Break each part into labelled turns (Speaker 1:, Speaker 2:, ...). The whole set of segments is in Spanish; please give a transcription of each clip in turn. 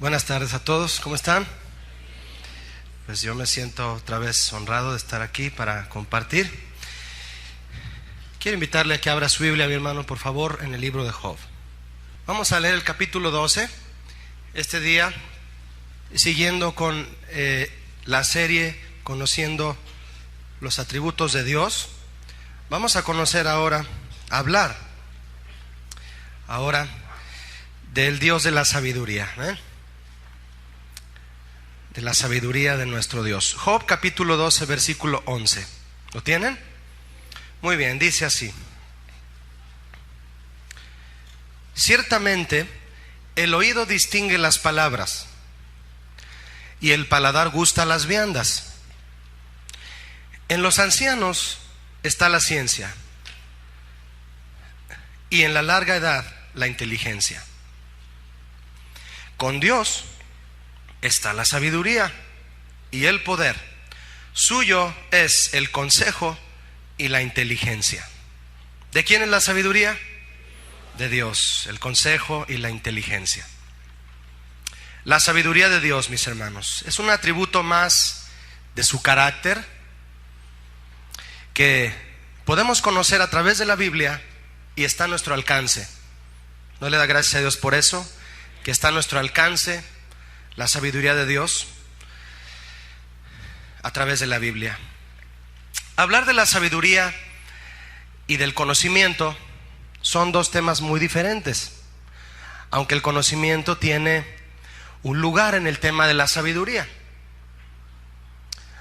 Speaker 1: Buenas tardes a todos, ¿cómo están? Pues yo me siento otra vez honrado de estar aquí para compartir. Quiero invitarle a que abra su Biblia, mi hermano, por favor, en el libro de Job. Vamos a leer el capítulo 12, este día, siguiendo con la serie Conociendo los atributos de Dios. Vamos a conocer ahora, hablar ahora del Dios de la sabiduría, de la sabiduría de nuestro Dios. Job capítulo 12, versículo 11. ¿Lo tienen? Muy bien, dice así: ciertamente el oído distingue las palabras y el paladar gusta las viandas. En los ancianos está la ciencia y en la larga edad la inteligencia. Con Dios está la sabiduría y el poder. Suyo es el consejo y la inteligencia. ¿De quién es la sabiduría? De Dios, el consejo y la inteligencia. La sabiduría de Dios, mis hermanos, es un atributo más de su carácter que podemos conocer a través de la Biblia y está a nuestro alcance. ¿No le da gracias a Dios por eso? Que está a nuestro alcance la sabiduría de Dios a través de la Biblia. Hablar de la sabiduría y del conocimiento son dos temas muy diferentes, aunque el conocimiento tiene un lugar en el tema de la sabiduría.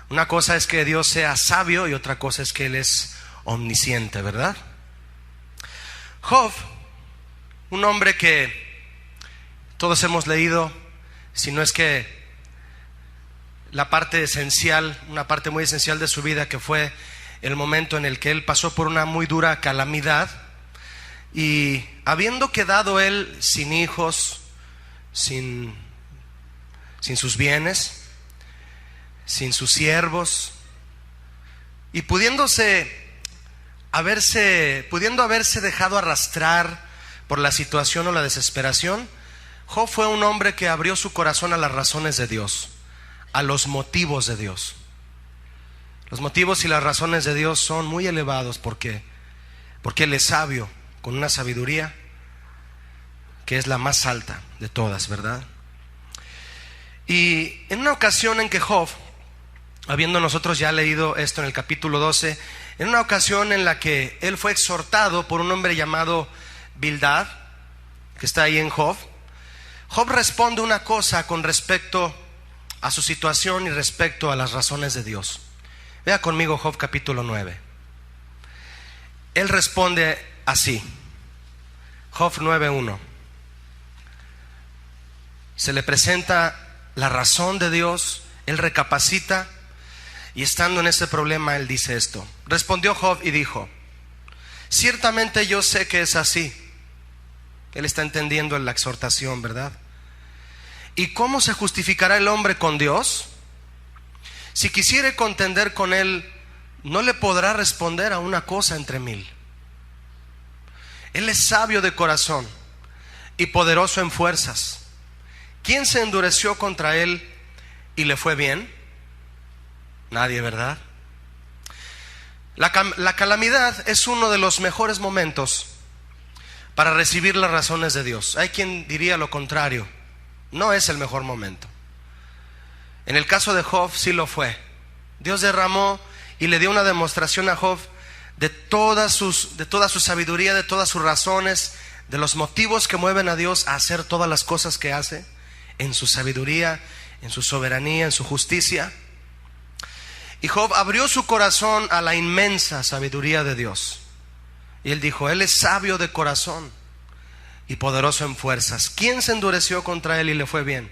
Speaker 1: Una cosa es que Dios sea sabio y otra cosa es que Él es omnisciente, ¿verdad? Job, un hombre que todos hemos leído, si no es que la parte esencial, una parte muy esencial de su vida, que fue el momento en el que él pasó por una muy dura calamidad, y habiendo quedado él sin hijos, sin sus bienes, sin sus siervos, y pudiendo haberse dejado arrastrar por la situación o la desesperación, Job fue un hombre que abrió su corazón a las razones de Dios, a los motivos de Dios. Los motivos y las razones de Dios son muy elevados porque Él es sabio, con una sabiduría que es la más alta de todas, ¿verdad? Y en una ocasión en que Job, habiendo nosotros ya leído esto en el capítulo 12, en una ocasión en la que él fue exhortado por un hombre llamado Bildad, que está ahí en Job responde una cosa con respecto a su situación y respecto a las razones de Dios. Vea conmigo Job capítulo 9. Él responde así. Job 9:1. Se le presenta la razón de Dios, él recapacita y estando en ese problema él dice esto. Respondió Job y dijo: ciertamente yo sé que es así. Él está entendiendo la exhortación, ¿verdad? ¿Y cómo se justificará el hombre con Dios? Si quisiere contender con él, no le podrá responder a una cosa entre mil. Él es sabio de corazón y poderoso en fuerzas. ¿Quién se endureció contra él y le fue bien? Nadie, ¿verdad? La calamidad es uno de los mejores momentos para recibir las razones de Dios. Hay quien diría lo contrario. No es el mejor momento. En el caso de Job sí lo fue. Dios derramó y le dio una demostración a Job de toda su sabiduría, de todas sus razones, de los motivos que mueven a Dios a hacer todas las cosas que hace, en su sabiduría, en su soberanía, en su justicia. Y Job abrió su corazón a la inmensa sabiduría de Dios. Y él dijo: Él es sabio de corazón y poderoso en fuerzas. ¿Quién se endureció contra él y le fue bien?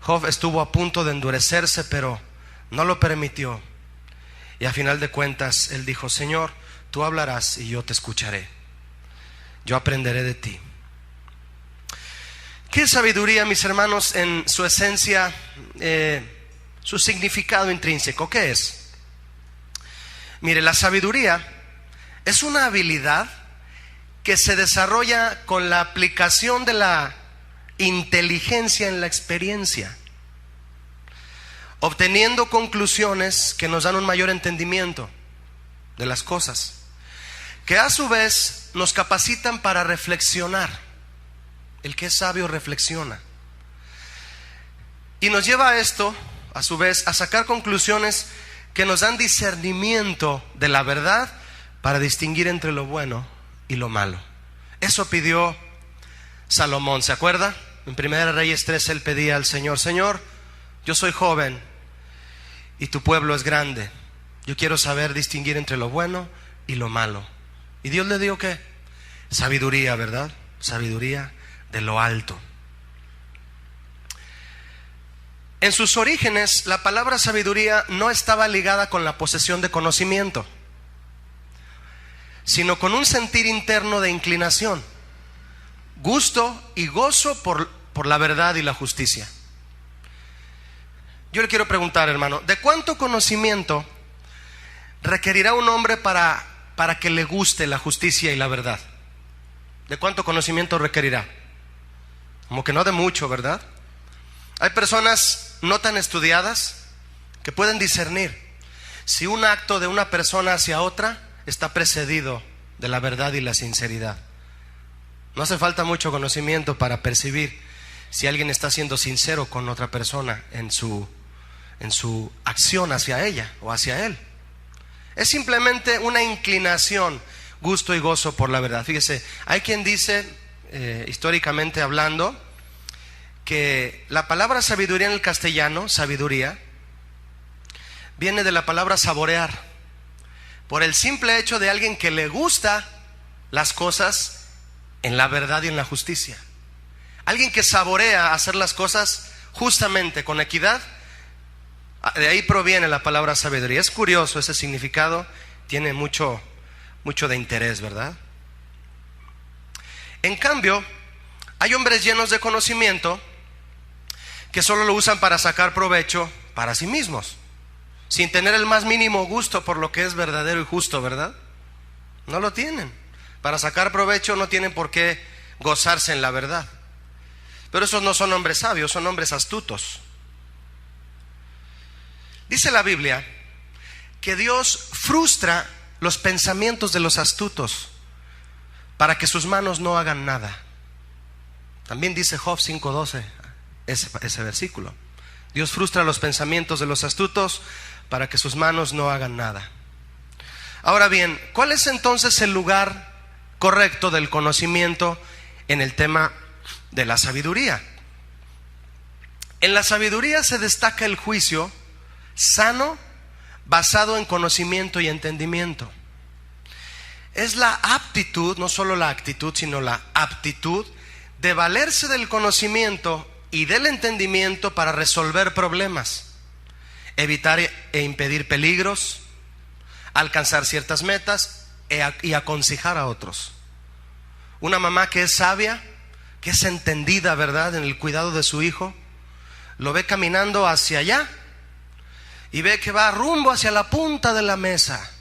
Speaker 1: Job estuvo a punto de endurecerse, pero no lo permitió. Y a final de cuentas él dijo: Señor, tú hablarás y yo te escucharé. Yo aprenderé de ti. ¿Qué es sabiduría, mis hermanos, en su esencia, su significado intrínseco? ¿Qué es? Mire, la sabiduría es una habilidad que se desarrolla con la aplicación de la inteligencia en la experiencia, obteniendo conclusiones que nos dan un mayor entendimiento de las cosas, que a su vez nos capacitan para reflexionar. El que es sabio reflexiona. Y nos lleva a esto, a su vez, a sacar conclusiones que nos dan discernimiento de la verdad para distinguir entre lo bueno y lo malo. Eso pidió Salomón, ¿se acuerda? En 1 Reyes 3 él pedía al Señor: Señor, yo soy joven y tu pueblo es grande. Yo quiero saber distinguir entre lo bueno y lo malo. Y Dios le dio ¿qué? Sabiduría, ¿verdad? Sabiduría de lo alto. En sus orígenes, la palabra sabiduría no estaba ligada con la posesión de conocimiento, sino con un sentir interno de inclinación, gusto y gozo por la verdad y la justicia. Yo le quiero preguntar, hermano, ¿de cuánto conocimiento requerirá un hombre para que le guste la justicia y la verdad? ¿De cuánto conocimiento requerirá? Como que no de mucho, ¿verdad? Hay personas no tan estudiadas que pueden discernir si un acto de una persona hacia otra está precedido de la verdad y la sinceridad. No hace falta mucho conocimiento para percibir si alguien está siendo sincero con otra persona en su acción hacia ella o hacia él. Es simplemente una inclinación, gusto y gozo por la verdad. Fíjese, hay quien dice, históricamente hablando, que la palabra sabiduría en el castellano, sabiduría, viene de la palabra saborear, por el simple hecho de alguien que le gusta las cosas en la verdad y en la justicia. Alguien que saborea hacer las cosas justamente, con equidad. De ahí proviene la palabra sabiduría. Es curioso ese significado, tiene mucho de interés, ¿verdad? En cambio, hay hombres llenos de conocimiento que solo lo usan para sacar provecho para sí mismos, sin tener el más mínimo gusto por lo que es verdadero y justo, ¿verdad? No lo tienen. Para sacar provecho no tienen por qué gozarse en la verdad. Pero esos no son hombres sabios, son hombres astutos. Dice la Biblia que Dios frustra los pensamientos de los astutos para que sus manos no hagan nada. También dice Job 5:12, ese versículo. Dios frustra los pensamientos de los astutos para que sus manos no hagan nada. Ahora bien, ¿cuál es entonces el lugar correcto del conocimiento en el tema de la sabiduría? En la sabiduría se destaca el juicio sano, basado en conocimiento y entendimiento. Es la aptitud, no solo la actitud, sino la aptitud de valerse del conocimiento y del entendimiento para resolver problemas, evitar e impedir peligros, alcanzar ciertas metas y aconsejar a otros. Una mamá que es sabia, que es entendida, ¿verdad?, en el cuidado de su hijo, lo ve caminando hacia allá y ve que va rumbo hacia la punta de la mesa.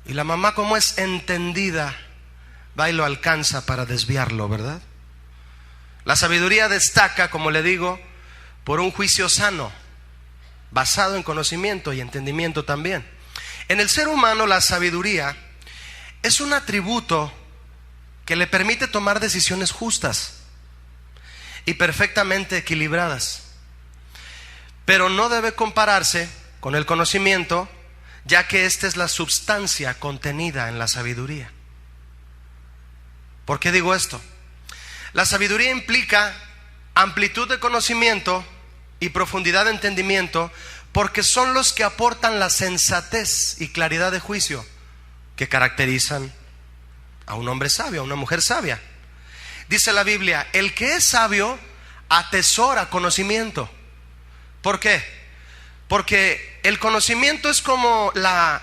Speaker 1: Y la mamá, como es entendida, va y lo alcanza para desviarlo, ¿verdad? La sabiduría destaca, como le digo, por un juicio sano, basado en conocimiento y entendimiento también. En el ser humano, la sabiduría es un atributo que le permite tomar decisiones justas y perfectamente equilibradas, pero no debe compararse con el conocimiento, ya que esta es la substancia contenida en la sabiduría. ¿Por qué digo esto? La sabiduría implica amplitud de conocimiento y profundidad de entendimiento, porque son los que aportan la sensatez y claridad de juicio que caracterizan a un hombre sabio, a una mujer sabia. Dice la Biblia, el que es sabio atesora conocimiento. ¿Por qué? Porque el conocimiento es como la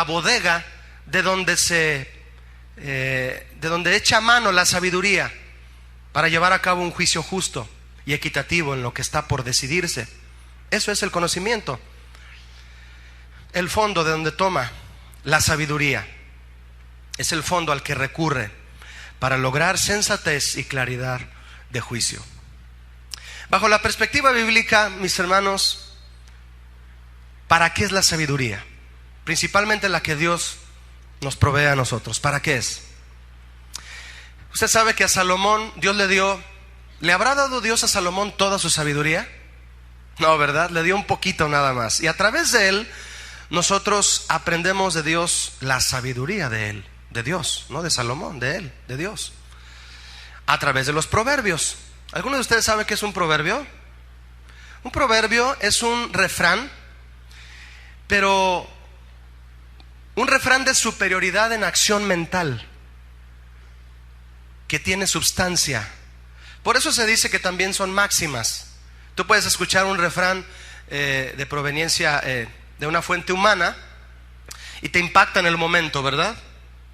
Speaker 1: bodega de donde echa mano la sabiduría para llevar a cabo un juicio justo y equitativo en lo que está por decidirse. Eso es el conocimiento, el fondo de donde toma la sabiduría. Es el fondo al que recurre para lograr sensatez y claridad de juicio. Bajo la perspectiva bíblica, mis hermanos, ¿para qué es la sabiduría? Principalmente la que Dios nos provee a nosotros. ¿Para qué es? Usted sabe que a Salomón Dios ¿le habrá dado Dios a Salomón toda su sabiduría? No, ¿verdad? Le dio un poquito nada más. Y a través de él, nosotros aprendemos de Dios la sabiduría de él, de Dios, no de Salomón, de él, de Dios. A través de los proverbios. ¿Alguno de ustedes sabe qué es un proverbio? Un proverbio es un refrán, pero un refrán de superioridad en acción mental, que tiene substancia. Por eso se dice que también son máximas. Tú puedes escuchar un refrán de proveniencia de una fuente humana y te impacta en el momento, ¿verdad?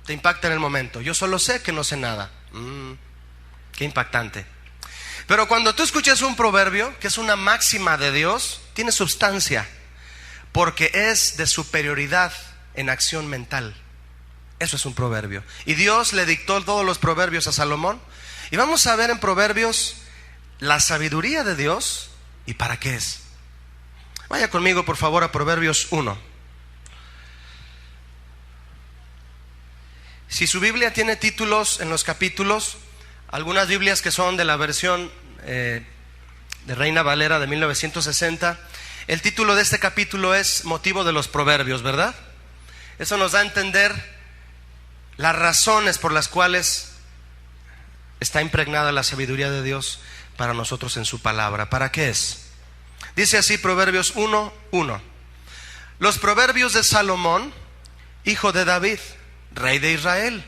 Speaker 1: Te impacta en el momento. Yo solo sé que no sé nada. Qué impactante. Pero cuando tú escuchas un proverbio, que es una máxima de Dios, tiene substancia, porque es de superioridad en acción mental. Eso es un proverbio. Y Dios le dictó todos los proverbios a Salomón. Y vamos a ver en Proverbios la sabiduría de Dios y para qué es. Vaya conmigo por favor a Proverbios 1. Si su Biblia tiene títulos en los capítulos, algunas Biblias que son de la versión de Reina Valera de 1960, el título de este capítulo es Motivo de los Proverbios, ¿verdad? Eso nos da a entender las razones por las cuales está impregnada la sabiduría de Dios para nosotros en su palabra. ¿Para qué es? Dice así Proverbios 1:1. Los proverbios de Salomón, hijo de David, rey de Israel.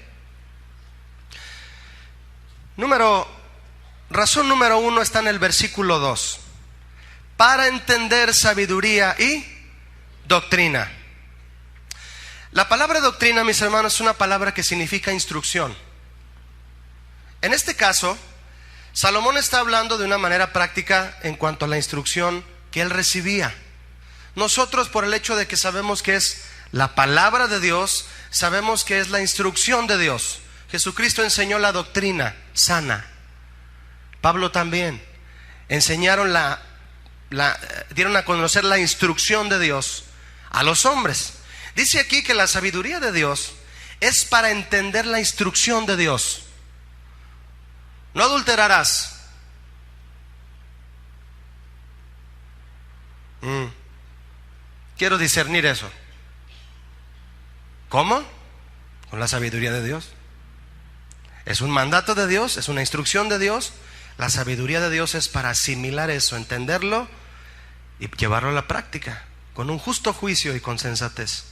Speaker 1: Razón número 1 está en el versículo 2. Para entender sabiduría y doctrina. La palabra doctrina, mis hermanos, es una palabra que significa instrucción. En este caso, Salomón está hablando de una manera práctica en cuanto a la instrucción que él recibía. Nosotros, por el hecho de que sabemos que es la palabra de Dios, sabemos que es la instrucción de Dios. Jesucristo enseñó la doctrina sana. Pablo también. Enseñaron dieron a conocer la instrucción de Dios a los hombres. Dice aquí que la sabiduría de Dios es para entender la instrucción de Dios. No adulterarás. Quiero discernir eso. ¿Cómo? Con la sabiduría de Dios. Es un mandato de Dios, es una instrucción de Dios. La sabiduría de Dios es para asimilar eso, entenderlo y llevarlo a la práctica, con un justo juicio y con sensatez.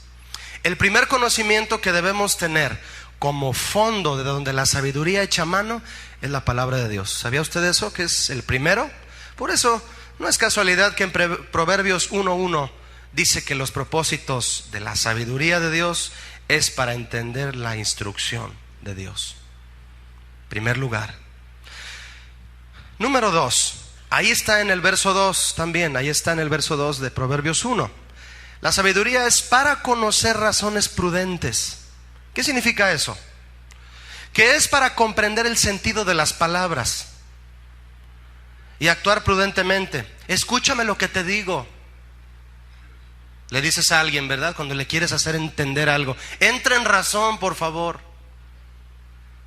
Speaker 1: El primer conocimiento que debemos tener como fondo de donde la sabiduría echa mano es la palabra de Dios. ¿Sabía usted eso? Que es el primero. Por eso no es casualidad que en Proverbios 1:1 dice que los propósitos de la sabiduría de Dios es para entender la instrucción de Dios. Primer lugar. Número 2. Ahí está en el verso 2 también. Ahí está en el verso 2 de Proverbios 1. La sabiduría es para conocer razones prudentes. ¿Qué significa eso? Que es para comprender el sentido de las palabras y actuar prudentemente. Escúchame lo que te digo. Le dices a alguien, ¿verdad? Cuando le quieres hacer entender algo. Entra en razón, por favor.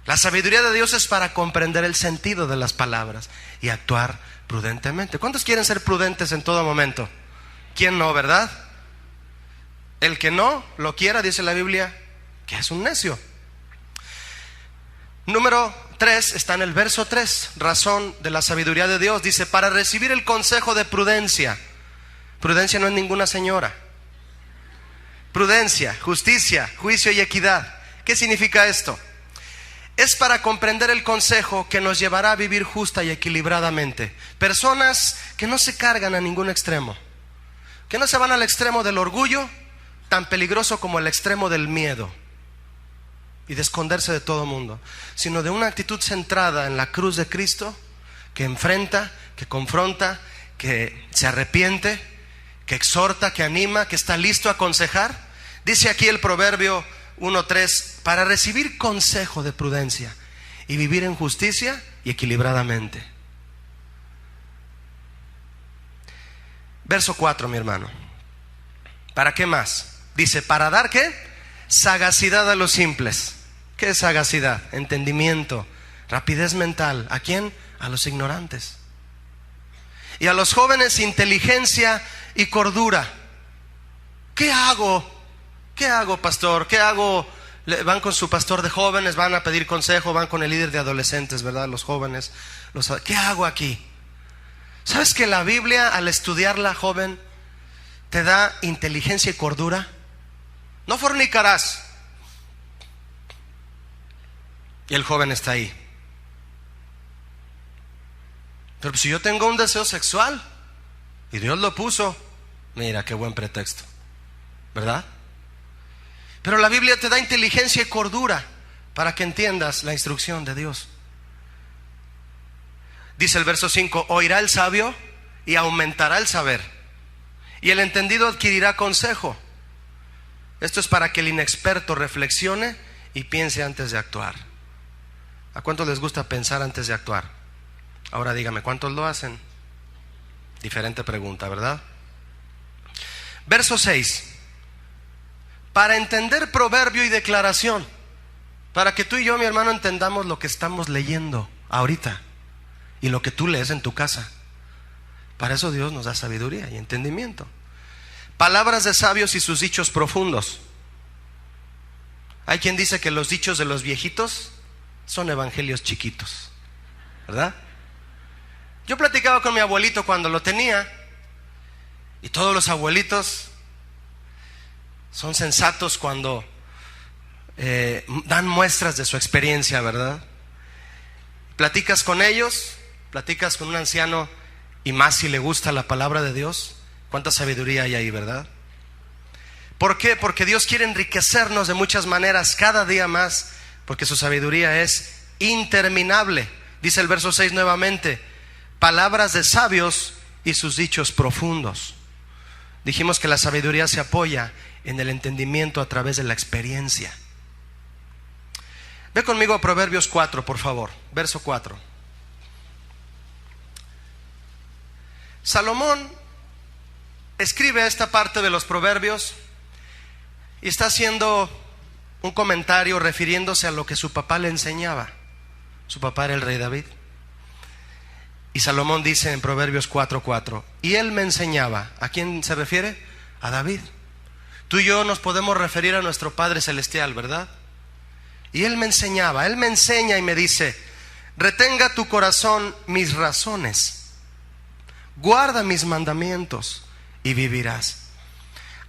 Speaker 1: La sabiduría de Dios es para comprender el sentido de las palabras y actuar prudentemente. ¿Cuántos quieren ser prudentes en todo momento? ¿Quién no, verdad? El que no lo quiera, dice la Biblia, que es un necio. Número 3 está en el verso 3. Razón de la sabiduría de Dios. Dice, para recibir el consejo de prudencia. Prudencia no es ninguna señora. Prudencia, justicia, juicio y equidad. ¿Qué significa esto? Es para comprender el consejo que nos llevará a vivir justa y equilibradamente. Personas que no se cargan a ningún extremo, que no se van al extremo del orgullo, tan peligroso como el extremo del miedo y de esconderse de todo mundo, sino de una actitud centrada en la cruz de Cristo, que enfrenta, que confronta, que se arrepiente, que exhorta, que anima, que está listo a aconsejar. Dice aquí el Proverbio 1:3, para recibir consejo de prudencia y vivir en justicia y equilibradamente. Verso 4, mi hermano. ¿Para qué más? Dice, ¿para dar qué? Sagacidad a los simples. ¿Qué es sagacidad? Entendimiento, rapidez mental. ¿A quién? A los ignorantes. Y a los jóvenes, inteligencia y cordura. ¿Qué hago? ¿Qué hago, pastor? ¿Qué hago? Van con su pastor de jóvenes, van a pedir consejo, van con el líder de adolescentes, ¿verdad? Los jóvenes. ¿Qué hago aquí? ¿Sabes que la Biblia, al estudiarla, joven, te da inteligencia y cordura? No fornicarás. Y el joven está ahí. Pero si yo tengo un deseo sexual y Dios lo puso, mira qué buen pretexto, ¿verdad? Pero la Biblia te da inteligencia y cordura para que entiendas la instrucción de Dios. Dice el verso 5, oirá el sabio y aumentará el saber, y el entendido adquirirá consejo. Esto es para que el inexperto reflexione y piense antes de actuar. ¿A cuántos les gusta pensar antes de actuar? Ahora dígame, ¿cuántos lo hacen? Diferente pregunta, ¿verdad? Verso 6. Para entender proverbio y declaración, para que tú y yo, mi hermano, entendamos lo que estamos leyendo ahorita y lo que tú lees en tu casa. Para eso Dios nos da sabiduría y entendimiento. Palabras de sabios y sus dichos profundos. Hay quien dice que los dichos de los viejitos son evangelios chiquitos, ¿verdad? Yo platicaba con mi abuelito cuando lo tenía, y todos los abuelitos son sensatos cuando dan muestras de su experiencia, ¿verdad? Platicas con ellos, platicas con un anciano, y más si le gusta la palabra de Dios, cuánta sabiduría hay ahí, ¿verdad? ¿Por qué? Porque Dios quiere enriquecernos de muchas maneras cada día más, porque su sabiduría es interminable. Dice el verso 6 nuevamente, palabras de sabios y sus dichos profundos. Dijimos que la sabiduría se apoya en el entendimiento a través de la experiencia. Ve conmigo a Proverbios 4, por favor, verso 4. Salomón escribe esta parte de los Proverbios y está haciendo un comentario refiriéndose a lo que su papá le enseñaba. Su papá era el rey David. Y Salomón dice en Proverbios 4:4, y él me enseñaba. ¿A quién se refiere? A David. Tú y yo nos podemos referir a nuestro Padre Celestial, ¿verdad? Y él me enseñaba, él me enseña y me dice, retenga tu corazón mis razones, guarda mis mandamientos y vivirás.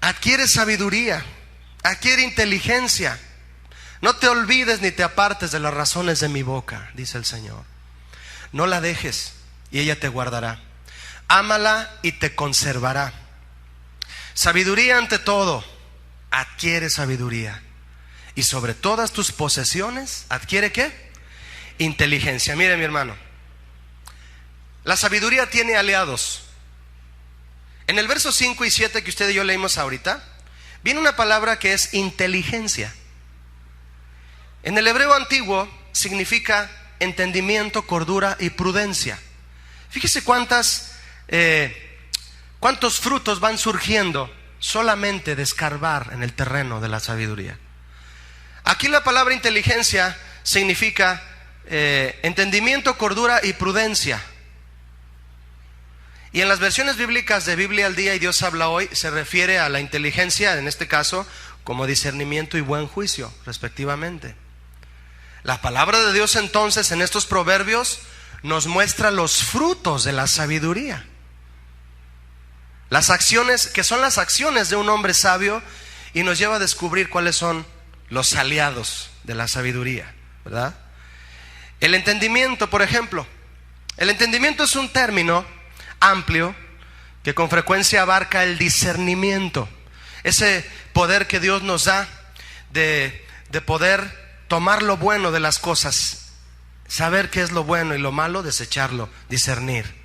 Speaker 1: Adquiere sabiduría, adquiere inteligencia. No te olvides ni te apartes de las razones de mi boca, dice el Señor. No la dejes y ella te guardará. Ámala y te conservará. Sabiduría ante todo, adquiere sabiduría. Y sobre todas tus posesiones, ¿adquiere qué? Inteligencia. Mire, mi hermano, la sabiduría tiene aliados. En el verso 5 y 7 que usted y yo leímos ahorita, viene una palabra que es inteligencia. En el hebreo antiguo significa entendimiento, cordura y prudencia. Fíjese cuántos frutos van surgiendo solamente de escarbar en el terreno de la sabiduría. Aquí la palabra inteligencia significa entendimiento, cordura y prudencia. Y en las versiones bíblicas de Biblia al Día y Dios Habla Hoy se refiere a la inteligencia, en este caso, como discernimiento y buen juicio, respectivamente. La palabra de Dios entonces en estos proverbios nos muestra los frutos de la sabiduría. Las acciones, que son las acciones de un hombre sabio, y nos lleva a descubrir cuáles son los aliados de la sabiduría, ¿verdad? El entendimiento, por ejemplo. El entendimiento es un término amplio que con frecuencia abarca el discernimiento. Ese poder que Dios nos da de poder tomar lo bueno de las cosas, saber qué es lo bueno y lo malo, desecharlo, discernir.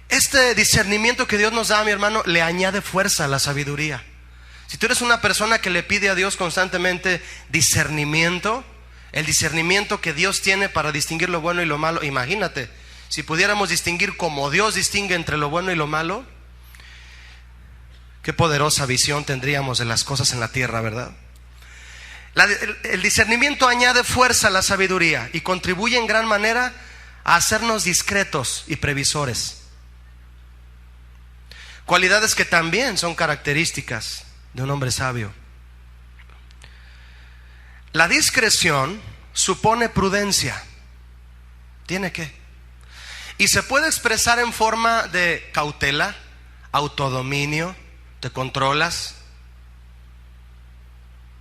Speaker 1: Este discernimiento que Dios nos da, mi hermano, le añade fuerza a la sabiduría. Si tú eres una persona que le pide a Dios constantemente discernimiento, El discernimiento que Dios tiene para distinguir lo bueno y lo malo. Imagínate, si pudiéramos distinguir como Dios distingue entre lo bueno y lo malo, qué poderosa visión tendríamos de las cosas en la tierra, ¿verdad? El discernimiento añade fuerza a la sabiduría y contribuye en gran manera a hacernos discretos y previsores. Cualidades que también son características de un hombre sabio. La discreción supone prudencia. Tiene que. Y se puede expresar en forma de cautela, autodominio, te controlas.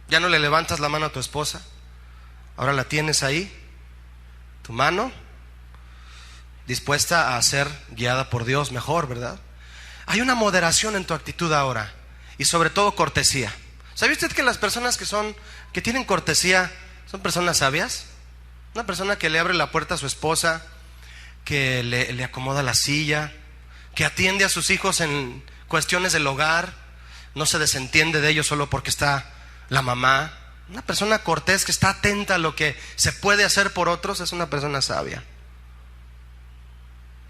Speaker 1: Ya no le levantas la mano a tu esposa, ahora la tienes ahí, tu mano, dispuesta a ser guiada por Dios mejor, ¿verdad? Hay una moderación en tu actitud ahora, y sobre todo cortesía. ¿Sabe usted que las personas que tienen cortesía son personas sabias? Una persona que le abre la puerta a su esposa, que le acomoda la silla, que atiende a sus hijos en cuestiones del hogar, no se desentiende de ellos solo porque está la mamá. Una persona cortés que está atenta a lo que se puede hacer por otros es una persona sabia.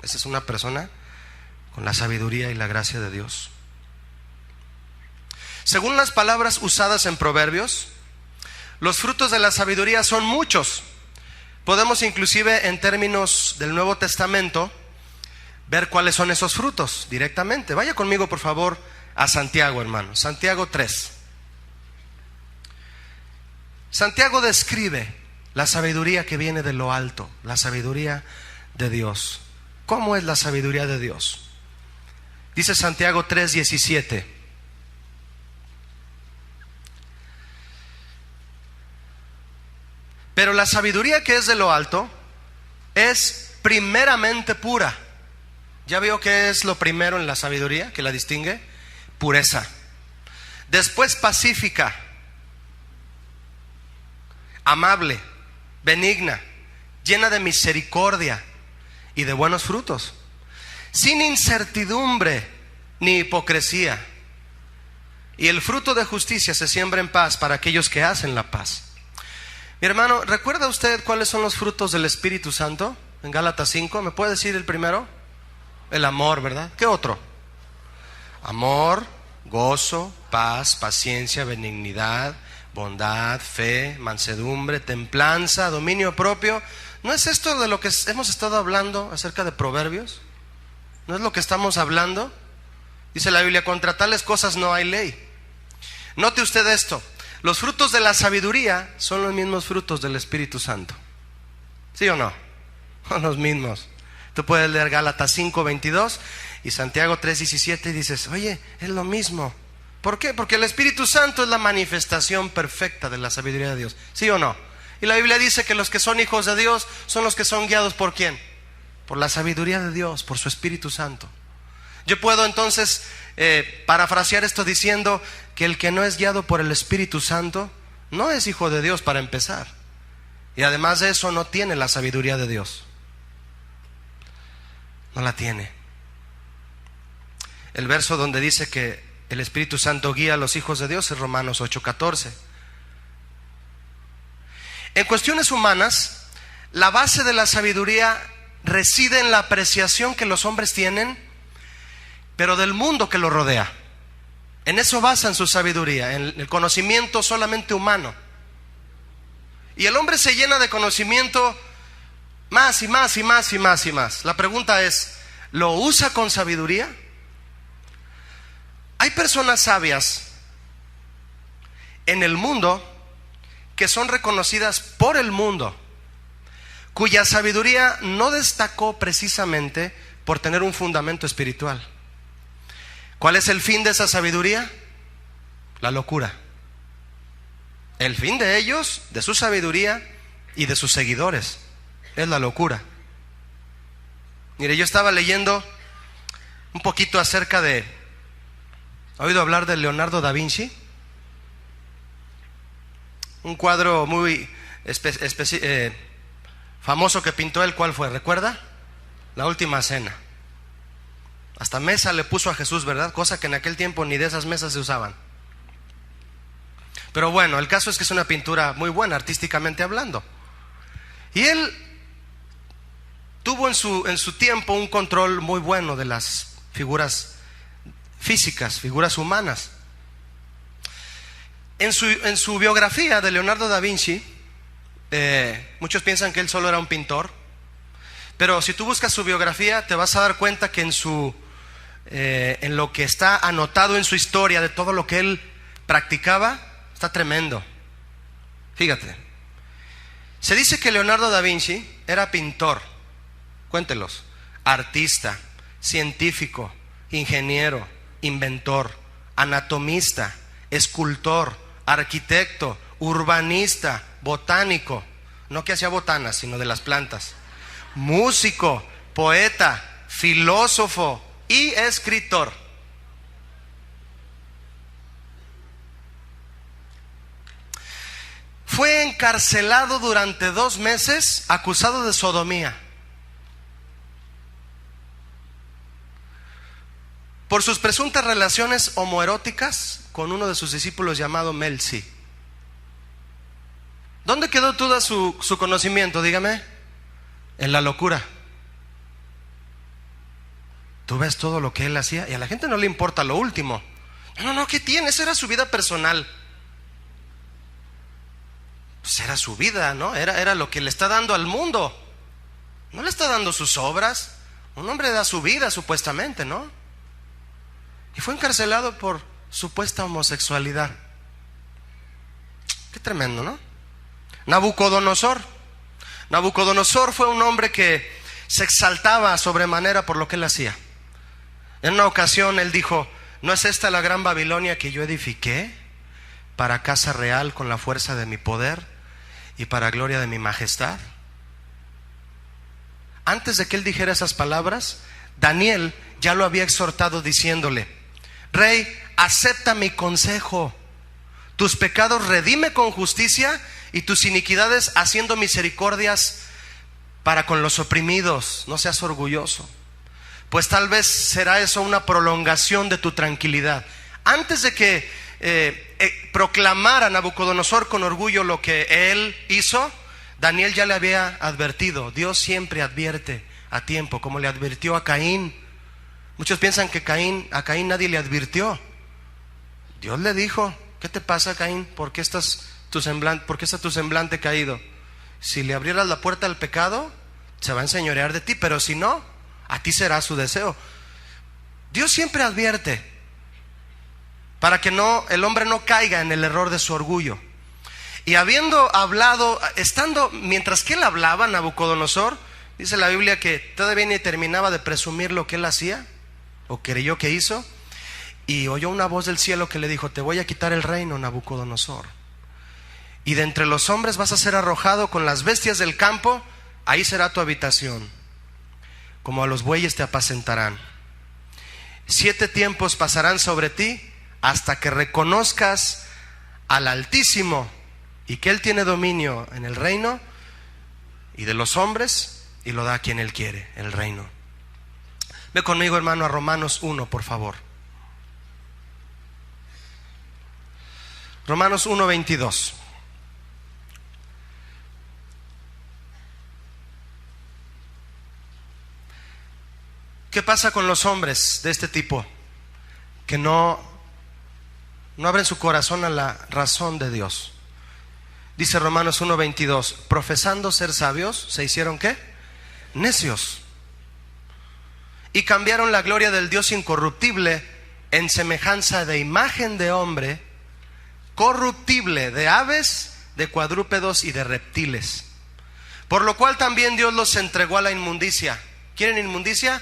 Speaker 1: Esa es una persona con la sabiduría y la gracia de Dios. Según las palabras usadas en Proverbios, los frutos de la sabiduría son muchos. Podemos inclusive en términos del Nuevo Testamento ver cuáles son esos frutos directamente. Vaya conmigo por favor a Santiago, hermano. Santiago 3. Santiago describe la sabiduría que viene de lo alto, la sabiduría de Dios. ¿Cómo es la sabiduría de Dios? Dice Santiago 3:17. Pero la sabiduría que es de lo alto es primeramente pura. ¿Ya vio qué es lo primero en la sabiduría que la distingue? Pureza. Después pacífica, amable, benigna, llena de misericordia y de buenos frutos, sin incertidumbre ni hipocresía. Y el fruto de justicia se siembra en paz para aquellos que hacen la paz. Mi hermano, ¿recuerda usted cuáles son los frutos del Espíritu Santo? En Gálatas 5, ¿me puede decir el primero? El amor, ¿verdad? ¿Qué otro? Amor, gozo, paz, paciencia, benignidad, bondad, fe, mansedumbre, templanza, dominio propio. ¿No es esto de lo que hemos estado hablando acerca de Proverbios? ¿No es lo que estamos hablando? Dice la Biblia, contra tales cosas no hay ley. Note usted esto, los frutos de la sabiduría son los mismos frutos del Espíritu Santo. ¿Sí o no? Son los mismos. Tú puedes leer Gálatas 5:22 y Santiago 3:17 y dices, oye, es lo mismo. ¿Por qué? Porque el Espíritu Santo es la manifestación perfecta de la sabiduría de Dios. ¿Sí o no? Y la Biblia dice que los que son hijos de Dios son los que son guiados ¿por quién? Por la sabiduría de Dios, por su Espíritu Santo. Yo puedo entonces parafrasear esto diciendo que el que no es guiado por el Espíritu Santo no es hijo de Dios para empezar. Y además de eso no tiene la sabiduría de Dios. No la tiene. El verso donde dice que el Espíritu Santo guía a los hijos de Dios es Romanos 8:14. En cuestiones humanas, la base de la sabiduría reside en la apreciación que los hombres tienen, pero del mundo que los rodea. En eso basan su sabiduría, en el conocimiento solamente humano. Y el hombre se llena de conocimiento más y más y más y más y más. La pregunta es, ¿lo usa con sabiduría? Hay personas sabias en el mundo que son reconocidas por el mundo, cuya sabiduría no destacó precisamente por tener un fundamento espiritual. ¿Cuál es el fin de esa sabiduría? La locura. El fin de ellos, de su sabiduría y de sus seguidores, es la locura. Mire, yo estaba leyendo un poquito acerca de... ¿Ha oído hablar de Leonardo da Vinci? Un cuadro muy famoso que pintó él, ¿cuál fue? ¿Recuerda? La Última Cena. Hasta mesa le puso a Jesús, ¿verdad? Cosa que en aquel tiempo ni de esas mesas se usaban. Pero bueno, el caso es que es una pintura muy buena, artísticamente hablando. Y él tuvo en su tiempo un control muy bueno de las figuras físicas, figuras humanas. En su biografía de Leonardo da Vinci, muchos piensan que él solo era un pintor, pero si tú buscas su biografía te vas a dar cuenta que en lo que está anotado en su historia de todo lo que él practicaba, está tremendo. Fíjate, se dice que Leonardo da Vinci era pintor, cuéntelos, artista, científico, ingeniero, inventor, anatomista, escultor, arquitecto, urbanista, botánico, no que hacía botanas, sino de las plantas, músico, poeta, filósofo y escritor. Fue encarcelado durante 2 meses acusado de sodomía por sus presuntas relaciones homoeróticas con uno de sus discípulos llamado Melzi. ¿Dónde quedó todo su conocimiento? Dígame. En la locura. Tú ves todo lo que él hacía y a la gente no le importa lo último. No, ¿qué tiene? Esa era su vida personal. Pues era su vida, ¿no? Era lo que le está dando al mundo. No le está dando sus obras. Un hombre da su vida, supuestamente, ¿no? Y fue encarcelado por supuesta homosexualidad. Qué tremendo, ¿no? Nabucodonosor fue un hombre que se exaltaba sobremanera por lo que él hacía. En una ocasión él dijo: ¿no es esta la gran Babilonia que yo edifiqué para casa real con la fuerza de mi poder y para gloria de mi majestad? Antes de que él dijera esas palabras, Daniel ya lo había exhortado diciéndole: Rey, acepta mi consejo, tus pecados redime con justicia y tus iniquidades haciendo misericordias para con los oprimidos. No seas orgulloso, pues tal vez será eso una prolongación de tu tranquilidad. Antes de que proclamara Nabucodonosor con orgullo lo que él hizo, Daniel ya le había advertido. Dios siempre advierte a tiempo, como le advirtió a Caín. Muchos piensan que a Caín nadie le advirtió. Dios le dijo: ¿qué te pasa, Caín? ¿Por qué está tu semblante caído? Si le abrieras la puerta al pecado, se va a enseñorear de ti, pero si no, a ti será su deseo. Dios siempre advierte para que el hombre no caiga en el error de su orgullo. Y habiendo hablado, mientras que él hablaba, Nabucodonosor, dice la Biblia que todavía ni terminaba de presumir lo que él hacía o creyó que hizo, y oyó una voz del cielo que le dijo: te voy a quitar el reino, Nabucodonosor, y de entre los hombres vas a ser arrojado con las bestias del campo. Ahí será tu habitación, como a los bueyes te apacentarán. 7 tiempos pasarán sobre ti hasta que reconozcas al Altísimo y que Él tiene dominio en el reino y de los hombres, y lo da a quien Él quiere, el reino. Ve conmigo, hermano, a Romanos 1, por favor. Romanos 1:22. ¿Qué pasa con los hombres de este tipo? Que no abren su corazón a la razón de Dios. Dice Romanos 1:22: profesando ser sabios, ¿se hicieron qué? Necios. Y cambiaron la gloria del Dios incorruptible en semejanza de imagen de hombre corruptible, de aves, de cuadrúpedos y de reptiles. Por lo cual también Dios los entregó a la inmundicia. ¿Quieren inmundicia?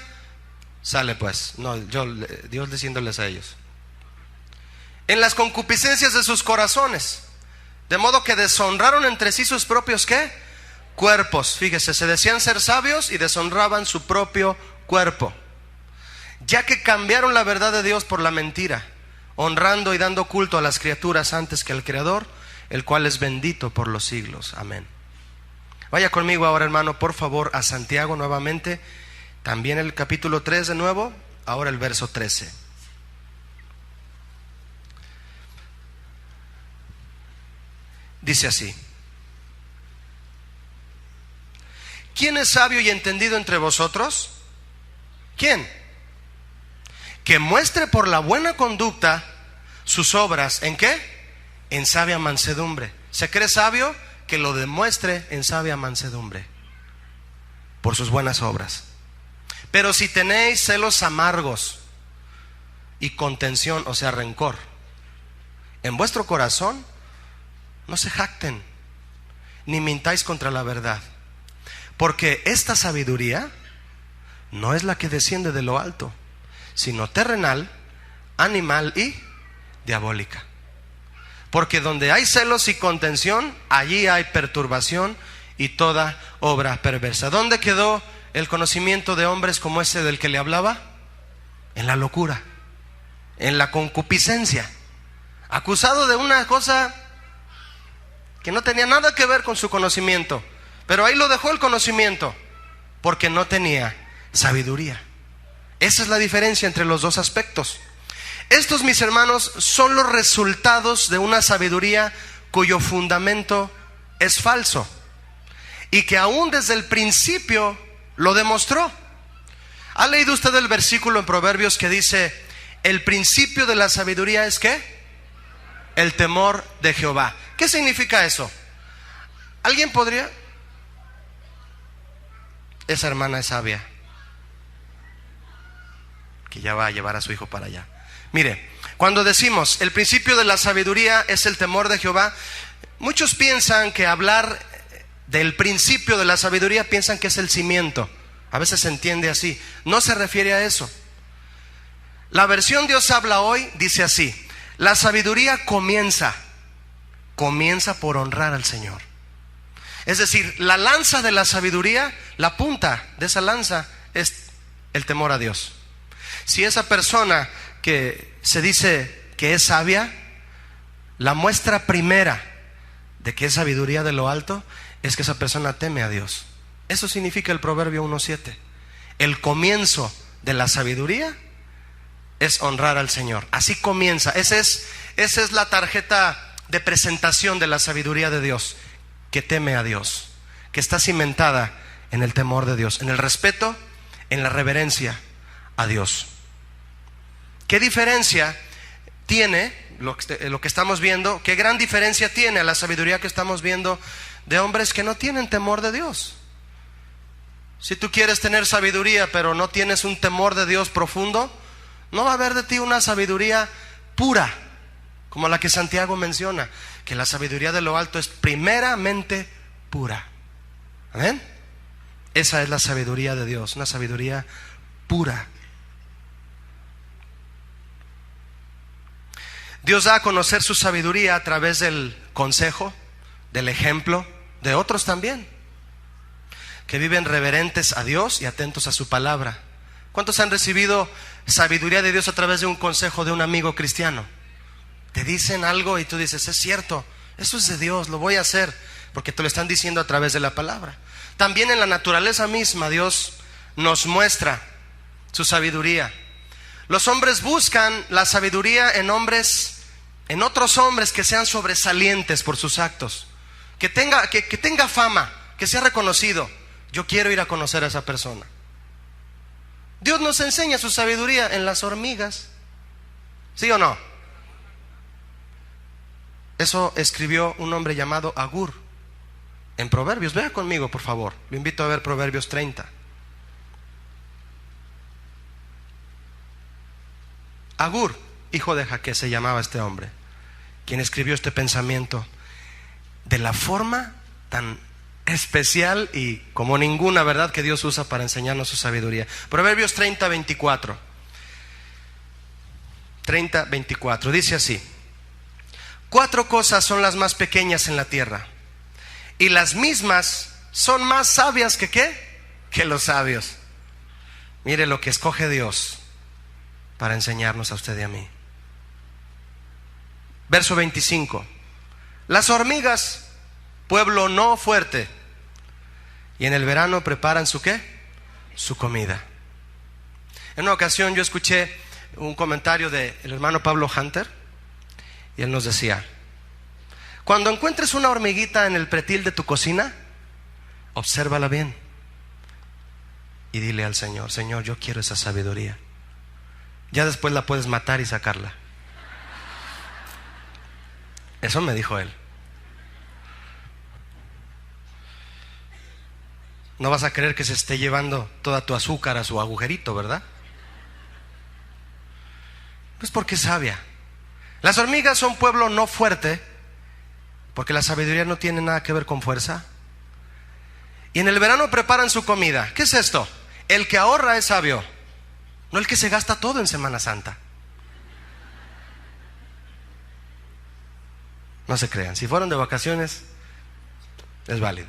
Speaker 1: Sale pues. No, Dios diciéndoles a ellos: en las concupiscencias de sus corazones, de modo que deshonraron entre sí sus propios ¿qué? Cuerpos. Fíjese, se decían ser sabios y deshonraban su propio cuerpo, ya que cambiaron la verdad de Dios por la mentira, honrando y dando culto a las criaturas antes que al Creador, el cual es bendito por los siglos. Amén. Vaya conmigo ahora, hermano, por favor, a Santiago nuevamente, también el capítulo 3 de nuevo, ahora el verso 13. dice así: ¿quién es sabio y entendido entre vosotros? ¿Quién? Que muestre por la buena conducta sus obras, ¿en qué? En sabia mansedumbre. ¿Se cree sabio? Que lo demuestre en sabia mansedumbre, por sus buenas obras. Pero si tenéis celos amargos y contención, o sea, rencor, en vuestro corazón, no se jacten, ni mintáis contra la verdad. Porque esta sabiduría no es la que desciende de lo alto, sino terrenal, animal y diabólica. Porque donde hay celos y contención, allí hay perturbación y toda obra perversa. ¿Dónde quedó el conocimiento de hombres como ese del que le hablaba? En la locura, en la concupiscencia, acusado de una cosa que no tenía nada que ver con su conocimiento, pero ahí lo dejó el conocimiento, porque no tenía sabiduría. Esa es la diferencia entre los dos aspectos. Estos, mis hermanos, son los resultados de una sabiduría cuyo fundamento es falso, y que aún desde el principio lo demostró. ¿Ha leído usted el versículo en Proverbios que dice: el principio de la sabiduría es ¿qué? El temor de Jehová? ¿Qué significa eso? ¿Alguien podría? Esa hermana es sabia, que ya va a llevar a su hijo para allá. Mire, cuando decimos el principio de la sabiduría es el temor de Jehová, muchos piensan que hablar del principio de la sabiduría, piensan que es el cimiento. A veces se entiende así. No se refiere a eso. La versión Dios habla hoy dice así: la sabiduría comienza por honrar al Señor. Es decir, la lanza de la sabiduría, la punta de esa lanza es el temor a Dios. Si esa persona que se dice que es sabia, la muestra primera de que es sabiduría de lo alto es que esa persona teme a Dios. Eso significa el Proverbio 1:7. El comienzo de la sabiduría es honrar al Señor. Así comienza. Esa es la tarjeta de presentación de la sabiduría de Dios, que teme a Dios, que está cimentada en el temor de Dios, en el respeto, en la reverencia a Dios. ¿Qué diferencia tiene lo que estamos viendo? ¿Qué gran diferencia tiene a la sabiduría que estamos viendo de hombres que no tienen temor de Dios? Si tú quieres tener sabiduría pero no tienes un temor de Dios profundo, no va a haber de ti una sabiduría pura, como la que Santiago menciona, que la sabiduría de lo alto es primeramente pura. ¿Amén? Esa es la sabiduría de Dios, una sabiduría pura. Dios da a conocer su sabiduría a través del consejo, del ejemplo de otros también, que viven reverentes a Dios y atentos a su palabra. ¿Cuántos han recibido sabiduría de Dios a través de un consejo de un amigo cristiano? Te dicen algo y tú dices: es cierto, eso es de Dios, lo voy a hacer, porque te lo están diciendo a través de la palabra. También en la naturaleza misma Dios nos muestra su sabiduría. Los hombres buscan la sabiduría en otros hombres que sean sobresalientes por sus actos, que tenga fama, que sea reconocido. Yo quiero ir a conocer a esa persona. Dios nos enseña su sabiduría en las hormigas, ¿sí o no? Eso escribió un hombre llamado Agur en Proverbios. Vea conmigo, por favor. Lo invito a ver Proverbios 30. Agur, hijo de Jaque, se llamaba este hombre, quien escribió este pensamiento de la forma tan especial y como ninguna, ¿verdad?, que Dios usa para enseñarnos su sabiduría. Proverbios 30:24. 30:24 dice así: 4 cosas son las más pequeñas en la tierra, y las mismas son más sabias que ¿qué? Que los sabios. Mire lo que escoge Dios para enseñarnos a usted y a mí. Verso 25: las hormigas, pueblo no fuerte, y en el verano preparan su ¿qué? Su comida. En una ocasión yo escuché un comentario del hermano Pablo Hunter, y él nos decía: Cuando encuentres una hormiguita en el pretil de tu cocina, obsérvala bien y dile al Señor: Señor, yo quiero esa sabiduría. Ya después la puedes matar y sacarla. Eso me dijo él. No vas a querer que se esté llevando toda tu azúcar a su agujerito, ¿verdad? Pues porque es sabia. Las hormigas son pueblo no fuerte, porque la sabiduría no tiene nada que ver con fuerza. Y en el verano preparan su comida. ¿Qué es esto? El que ahorra es sabio, no el que se gasta todo en Semana Santa. No se crean, si fueron de vacaciones, es válido.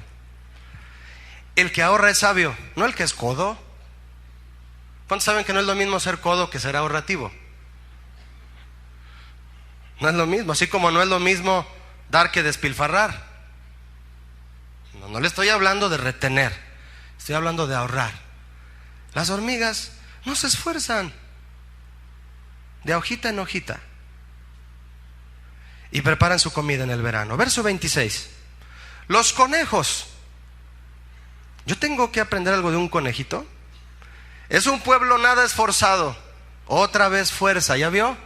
Speaker 1: El que ahorra es sabio, no el que es codo. ¿Cuántos saben que no es lo mismo ser codo que ser ahorrativo? No es lo mismo, así como no es lo mismo dar que despilfarrar. No le estoy hablando de retener, estoy hablando de ahorrar. Las hormigas no se esfuerzan, de hojita en hojita, y preparan su comida en el verano. Verso 26. Los conejos. Yo tengo que aprender algo de un conejito. Es un pueblo nada esforzado. Otra vez fuerza, ¿ya vio?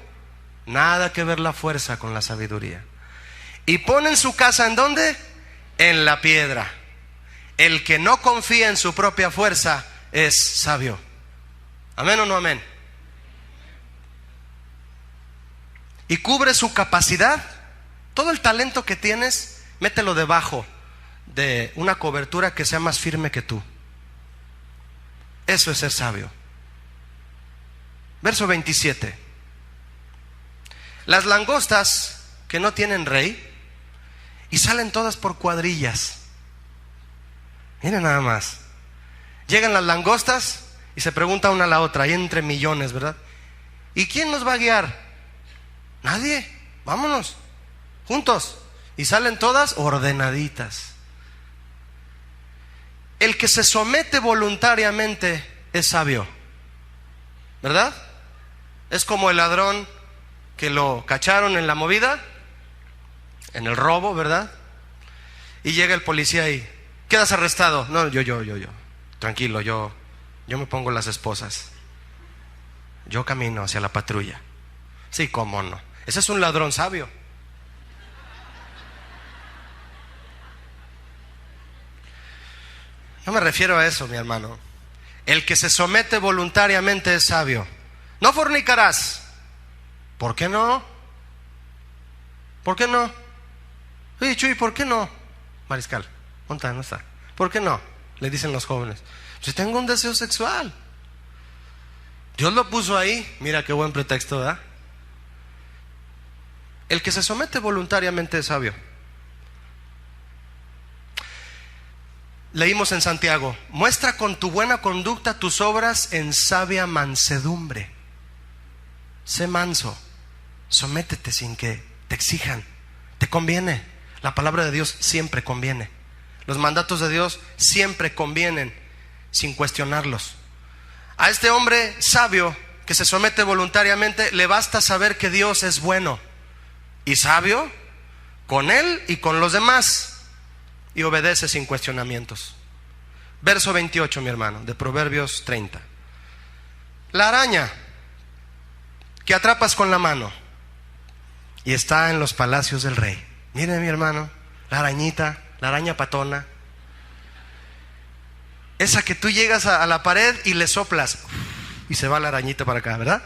Speaker 1: Nada que ver la fuerza con la sabiduría. Y ponen su casa ¿en dónde? En la piedra. El que no confía en su propia fuerza es sabio. ¿Amén o no amén? Y cubre su capacidad. Todo el talento que tienes, mételo debajo de una cobertura que sea más firme que tú. Eso es ser sabio. Verso 27. Las langostas que no tienen rey y salen todas por cuadrillas. Miren nada más. Llegan las langostas y se pregunta una a la otra, ahí entre millones, ¿verdad? ¿Y quién nos va a guiar? Nadie. Vámonos juntos. Y salen todas ordenaditas. El que se somete voluntariamente es sabio, ¿verdad? Es como el ladrón que lo cacharon en la movida, en el robo, ¿verdad? Y llega el policía y quedas arrestado. No, yo. Tranquilo, yo me pongo las esposas. Yo camino hacia la patrulla. Sí, cómo no. Ese es un ladrón sabio. No me refiero a eso, mi hermano. El que se somete voluntariamente es sabio. No fornicarás. ¿Por qué no? ¿Por qué no? Oye, Chuy, ¿por qué no? Mariscal, ¿dónde está? ¿Por qué no? Le dicen los jóvenes. Si tengo un deseo sexual. Dios lo puso ahí. Mira qué buen pretexto, ¿verdad? El que se somete voluntariamente es sabio. Leímos en Santiago: muestra con tu buena conducta tus obras en sabia mansedumbre. Sé manso, sométete sin que te exijan. Te conviene. La palabra de Dios siempre conviene. Los mandatos de Dios siempre convienen, sin cuestionarlos. A este hombre sabio que se somete voluntariamente le basta saber que Dios es bueno y sabio con él y con los demás, y obedece sin cuestionamientos. Verso 28, mi hermano, de Proverbios 30. La araña que atrapas con la mano y está en los palacios del rey. Miren, mi hermano, la arañita, la araña patona, esa que tú llegas a la pared y le soplas y se va la arañita para acá, ¿verdad?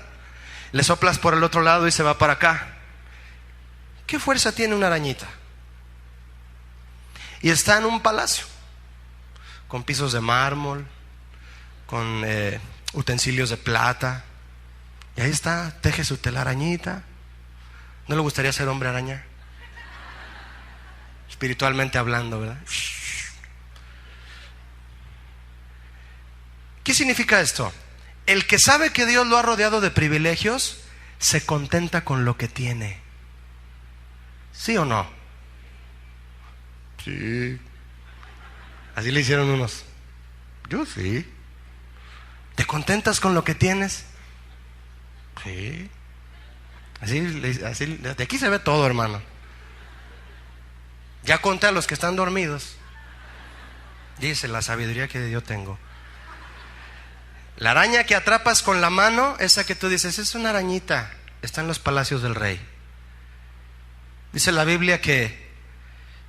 Speaker 1: Le soplas por el otro lado y se va para acá. ¿Qué fuerza tiene una arañita? Y está en un palacio con pisos de mármol, con utensilios de plata, y ahí está, teje su telarañita. ¿No le gustaría ser hombre araña? Espiritualmente hablando, ¿verdad? ¿Qué significa esto? El que sabe que Dios lo ha rodeado de privilegios se contenta con lo que tiene. ¿Sí o no? Sí. Así le hicieron unos. Yo sí. ¿Te contentas con lo que tienes? Sí. Así, de aquí se ve todo, hermano. Ya conté a los que están dormidos. Dice la sabiduría que yo tengo. La araña que atrapas con la mano, esa que tú dices, es una arañita, está en los palacios del rey. Dice la Biblia que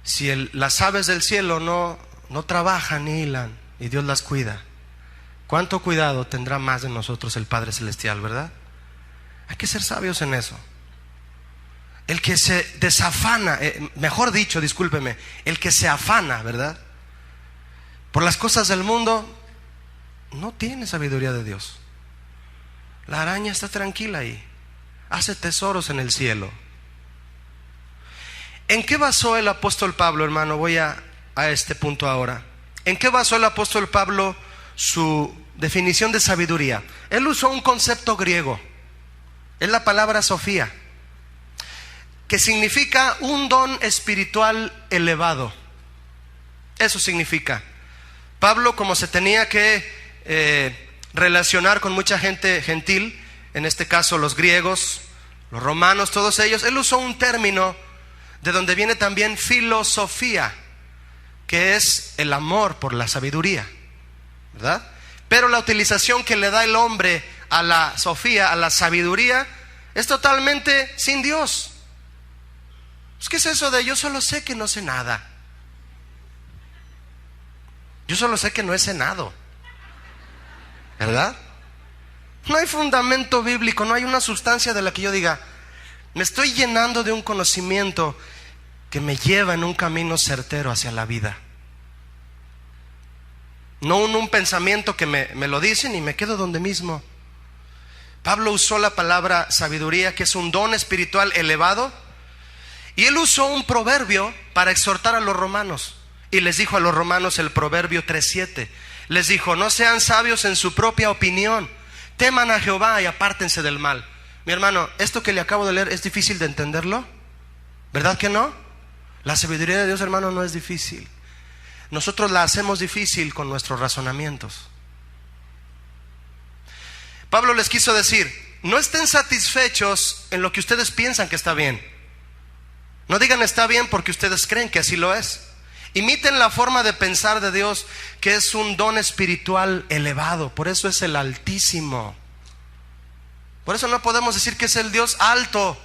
Speaker 1: si las aves del cielo no trabajan ni hilan y Dios las cuida, ¿cuánto cuidado tendrá más de nosotros el Padre Celestial, verdad? Hay que ser sabios en eso. El que se desafana, mejor dicho, discúlpeme, el que se afana, ¿verdad?, por las cosas del mundo, no tiene sabiduría de Dios. La araña está tranquila ahí, hace tesoros en el cielo. ¿En qué basó el apóstol Pablo, hermano? Voy a este punto ahora. ¿En qué basó el apóstol Pablo su definición de sabiduría? Él usó un concepto griego, es la palabra sofía, que significa un don espiritual elevado. Eso significa. Pablo, como se tenía que relacionar con mucha gente gentil, en este caso los griegos, los romanos, todos ellos, él usó un término de donde viene también filosofía, que es el amor por la sabiduría, ¿verdad? Pero la utilización que le da el hombre a la sofía, a la sabiduría, es totalmente sin Dios. ¿Qué es eso de yo solo sé que no sé nada? Yo solo sé que no he cenado, ¿verdad? No hay fundamento bíblico, no hay una sustancia de la que yo diga, me estoy llenando de un conocimiento que me lleva en un camino certero hacia la vida. No un pensamiento que me lo dicen y me quedo donde mismo. Pablo usó la palabra sabiduría, que es un don espiritual elevado, y él usó un proverbio para exhortar a los romanos. Y les dijo a los romanos el proverbio 3:7. Les dijo, no sean sabios en su propia opinión, teman a Jehová y apártense del mal. Mi hermano, esto que le acabo de leer, ¿es difícil de entenderlo? ¿Verdad que no? La sabiduría de Dios, hermano, no es difícil. Nosotros la hacemos difícil con nuestros razonamientos. Pablo les quiso decir, no estén satisfechos en lo que ustedes piensan que está bien. No digan está bien porque ustedes creen que así lo es. Imiten la forma de pensar de Dios, que es un don espiritual elevado. Por eso es el Altísimo. Por eso no podemos decir que es el Dios alto.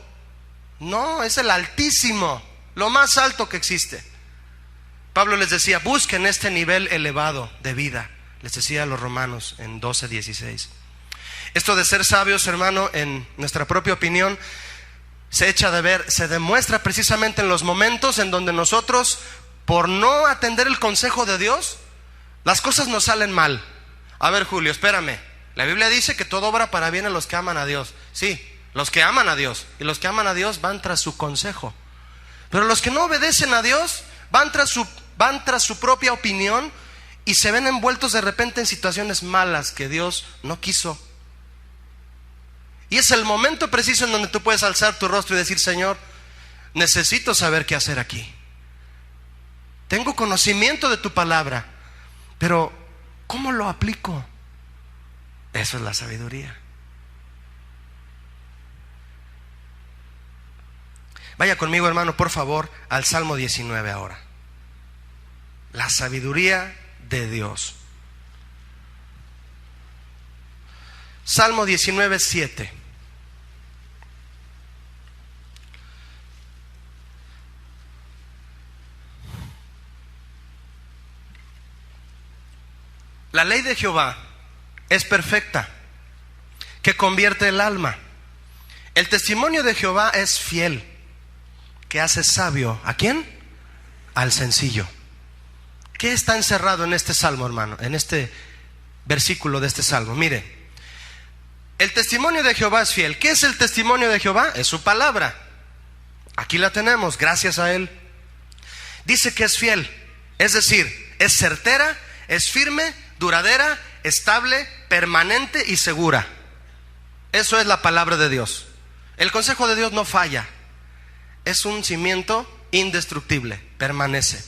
Speaker 1: No, es el Altísimo, lo más alto que existe. Pablo les decía, busquen este nivel elevado de vida. Les decía a los romanos en 12:16. Esto de ser sabios, hermano, en nuestra propia opinión, se echa de ver, se demuestra precisamente en los momentos en donde nosotros, por no atender el consejo de Dios, las cosas nos salen mal. A ver, Julio, espérame. La Biblia dice que todo obra para bien a los que aman a Dios. Sí, los que aman a Dios. Y los que aman a Dios van tras su consejo. Pero los que no obedecen a Dios van tras su propia opinión y se ven envueltos de repente en situaciones malas que Dios no quiso. Y es el momento preciso en donde tú puedes alzar tu rostro y decir, Señor, necesito saber qué hacer aquí. Tengo conocimiento de tu palabra, pero ¿cómo lo aplico? Eso es la sabiduría. Vaya conmigo, hermano, por favor, al Salmo 19 ahora. La sabiduría de Dios. Salmo 19:7. La ley de Jehová es perfecta, que convierte el alma. El testimonio de Jehová es fiel, que hace sabio. ¿A quién? Al sencillo. ¿Qué está encerrado en este salmo, hermano? En este versículo de este salmo. Mire, el testimonio de Jehová es fiel. ¿Qué es el testimonio de Jehová? Es su palabra. Aquí la tenemos, gracias a él. Dice que es fiel, es decir, es certera, es firme, duradera, estable, permanente y segura. Eso es la palabra de Dios. El consejo de Dios no falla. Es un cimiento indestructible, permanece.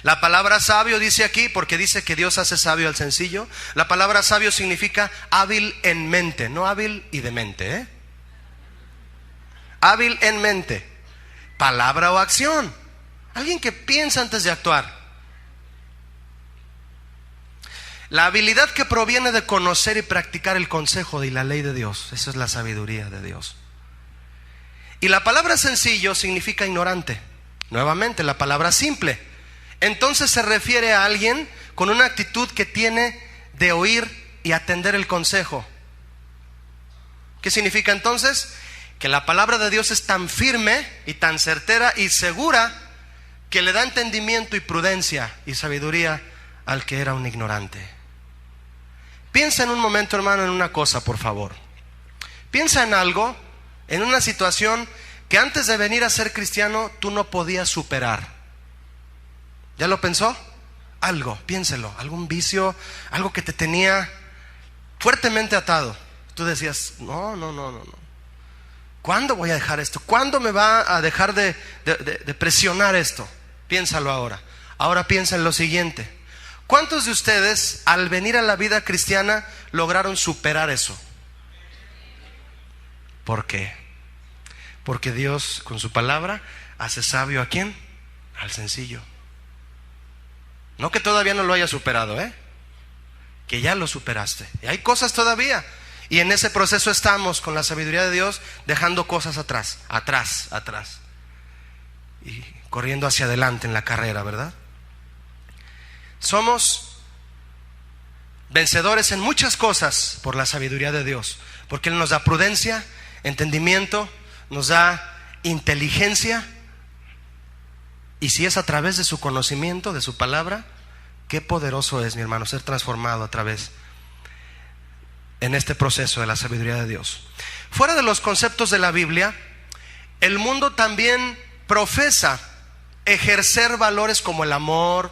Speaker 1: La palabra sabio dice aquí, porque dice que Dios hace sabio al sencillo. La palabra sabio significa hábil en mente, no hábil y de mente, Hábil en mente, palabra o acción. Alguien que piensa antes de actuar. La habilidad que proviene de conocer y practicar el consejo y la ley de Dios. Esa es la sabiduría de Dios. Y la palabra sencillo significa ignorante. Nuevamente, la palabra simple. Entonces se refiere a alguien con una actitud que tiene de oír y atender el consejo. ¿Qué significa entonces? Que la palabra de Dios es tan firme y tan certera y segura que le da entendimiento y prudencia y sabiduría al que era un ignorante. Piensa en un momento, hermano, en una cosa, por favor. Piensa en algo, en una situación que antes de venir a ser cristiano tú no podías superar. ¿Ya lo pensó? Algo, piénselo, algún vicio, algo que te tenía fuertemente atado. Tú decías, no. ¿Cuándo voy a dejar esto? ¿Cuándo me va a dejar de presionar esto? Piénsalo ahora. Ahora piensa en lo siguiente. ¿Cuántos de ustedes al venir a la vida cristiana lograron superar eso? ¿Por qué? Porque Dios con su palabra hace sabio ¿a quién? Al sencillo. No que todavía no lo haya superado, que ya lo superaste. Y hay cosas todavía. Y en ese proceso estamos con la sabiduría de Dios, dejando cosas atrás. Y corriendo hacia adelante en la carrera, ¿verdad? Somos vencedores en muchas cosas por la sabiduría de Dios. Porque Él nos da prudencia, entendimiento, nos da inteligencia. Y si es a través de su conocimiento, de su palabra, qué poderoso es, mi hermano, ser transformado a través en este proceso de la sabiduría de Dios. Fuera de los conceptos de la Biblia, el mundo también profesa ejercer valores como el amor,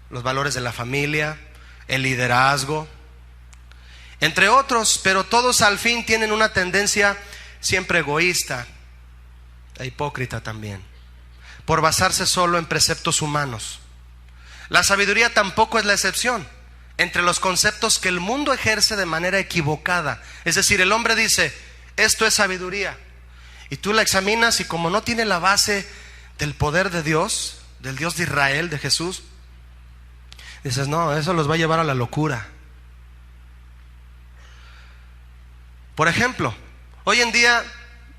Speaker 1: los valores de la familia, el liderazgo, entre otros, pero todos al fin tienen una tendencia siempre egoísta e hipócrita también, por basarse solo en preceptos humanos. La sabiduría tampoco es la excepción. Entre los conceptos que el mundo ejerce de manera equivocada, es decir, el hombre dice, esto es sabiduría, y tú la examinas y como no tiene la base del poder de Dios, del Dios de Israel, de Jesús, dices, no, eso los va a llevar a la locura. Por ejemplo, hoy en día,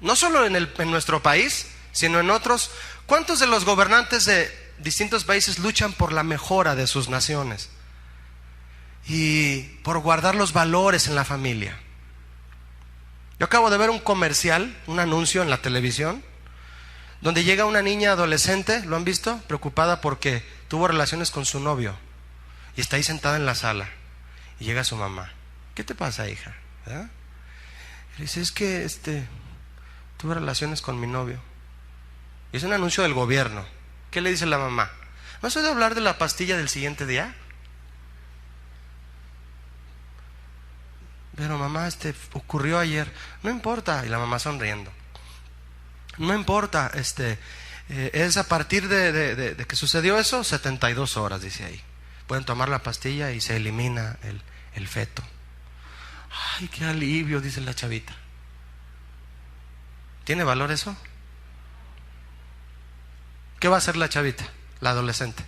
Speaker 1: no solo en nuestro país, sino en otros, ¿cuántos de los gobernantes de distintos países luchan por la mejora de sus naciones? Y por guardar los valores en la familia. Yo acabo de ver un comercial, un anuncio en la televisión, donde llega una niña adolescente, ¿lo han visto? Preocupada porque tuvo relaciones con su novio. Y está ahí sentada en la sala. Y llega su mamá. ¿Qué te pasa, hija? ¿Verdad? Y dice, es que tuve relaciones con mi novio. Y es un anuncio del gobierno. ¿Qué le dice la mamá? ¿No has oído hablar de la pastilla del siguiente día? Pero mamá, ocurrió ayer. No importa. Y la mamá sonriendo. No importa, es a partir de que sucedió eso, 72 horas, dice ahí. Pueden tomar la pastilla y se elimina el feto. Ay, qué alivio, dice la chavita. ¿Tiene valor eso? ¿Qué va a hacer la chavita, la adolescente?